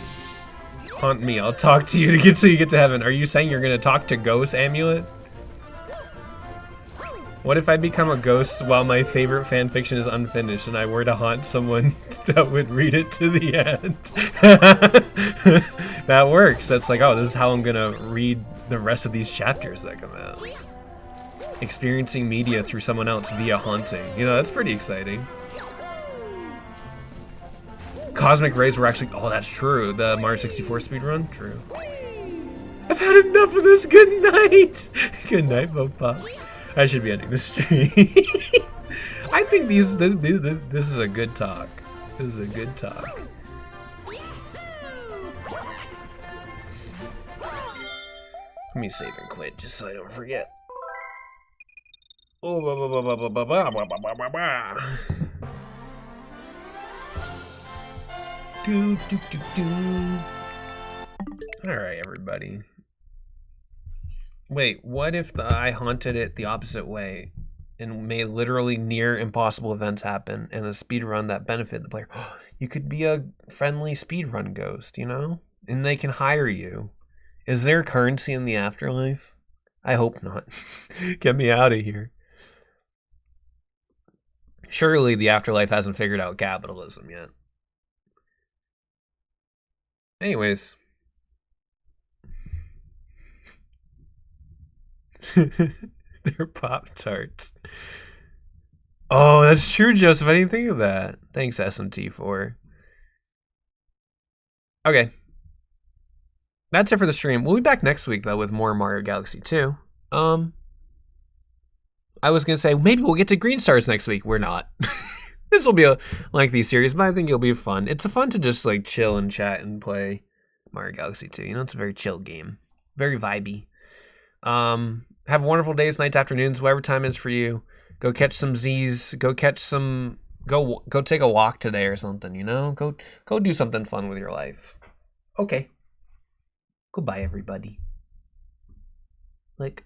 [SPEAKER 1] Haunt me, I'll talk to you to get so you get to heaven. Are you saying you're gonna talk to Ghost, Amulet? What if I become a ghost while my favorite fanfiction is unfinished and I were to haunt someone that would read it to the end? That works. That's like, oh, this is how I'm gonna read the rest of these chapters that come out. Experiencing media through someone else via haunting. You know, that's pretty exciting. Cosmic rays were actually, oh, that's true. The Mario 64 speedrun, true. I've had enough of this. Good night. Good night, Bopop. I should be ending the stream. I think this is a good talk. This is a good talk. Let me save and quit just so I don't forget. Oh, All right, everybody. Wait, what if I haunted it the opposite way and made literally near impossible events happen in a speedrun that benefited the player? You could be a friendly speedrun ghost, you know? And they can hire you. Is there currency in the afterlife? I hope not. Get me out of here. Surely the afterlife hasn't figured out capitalism yet. Anyways. They're Pop-Tarts. Oh, that's true, Joseph. I didn't think of that. Thanks, SMT4. Okay. That's it for the stream. We'll be back next week, though, with more Mario Galaxy 2. I was going to say, maybe we'll get to Green Stars next week. We're not. This will be a lengthy series, but I think it'll be fun. It's fun to just, like, chill and chat and play Mario Galaxy 2. You know, it's a very chill game. Very vibey. Have wonderful days, nights, afternoons, whatever time it is for you. Go catch some Z's. Go catch some... Go take a walk today or something, you know? Go do something fun with your life. Okay. Goodbye, everybody. Like...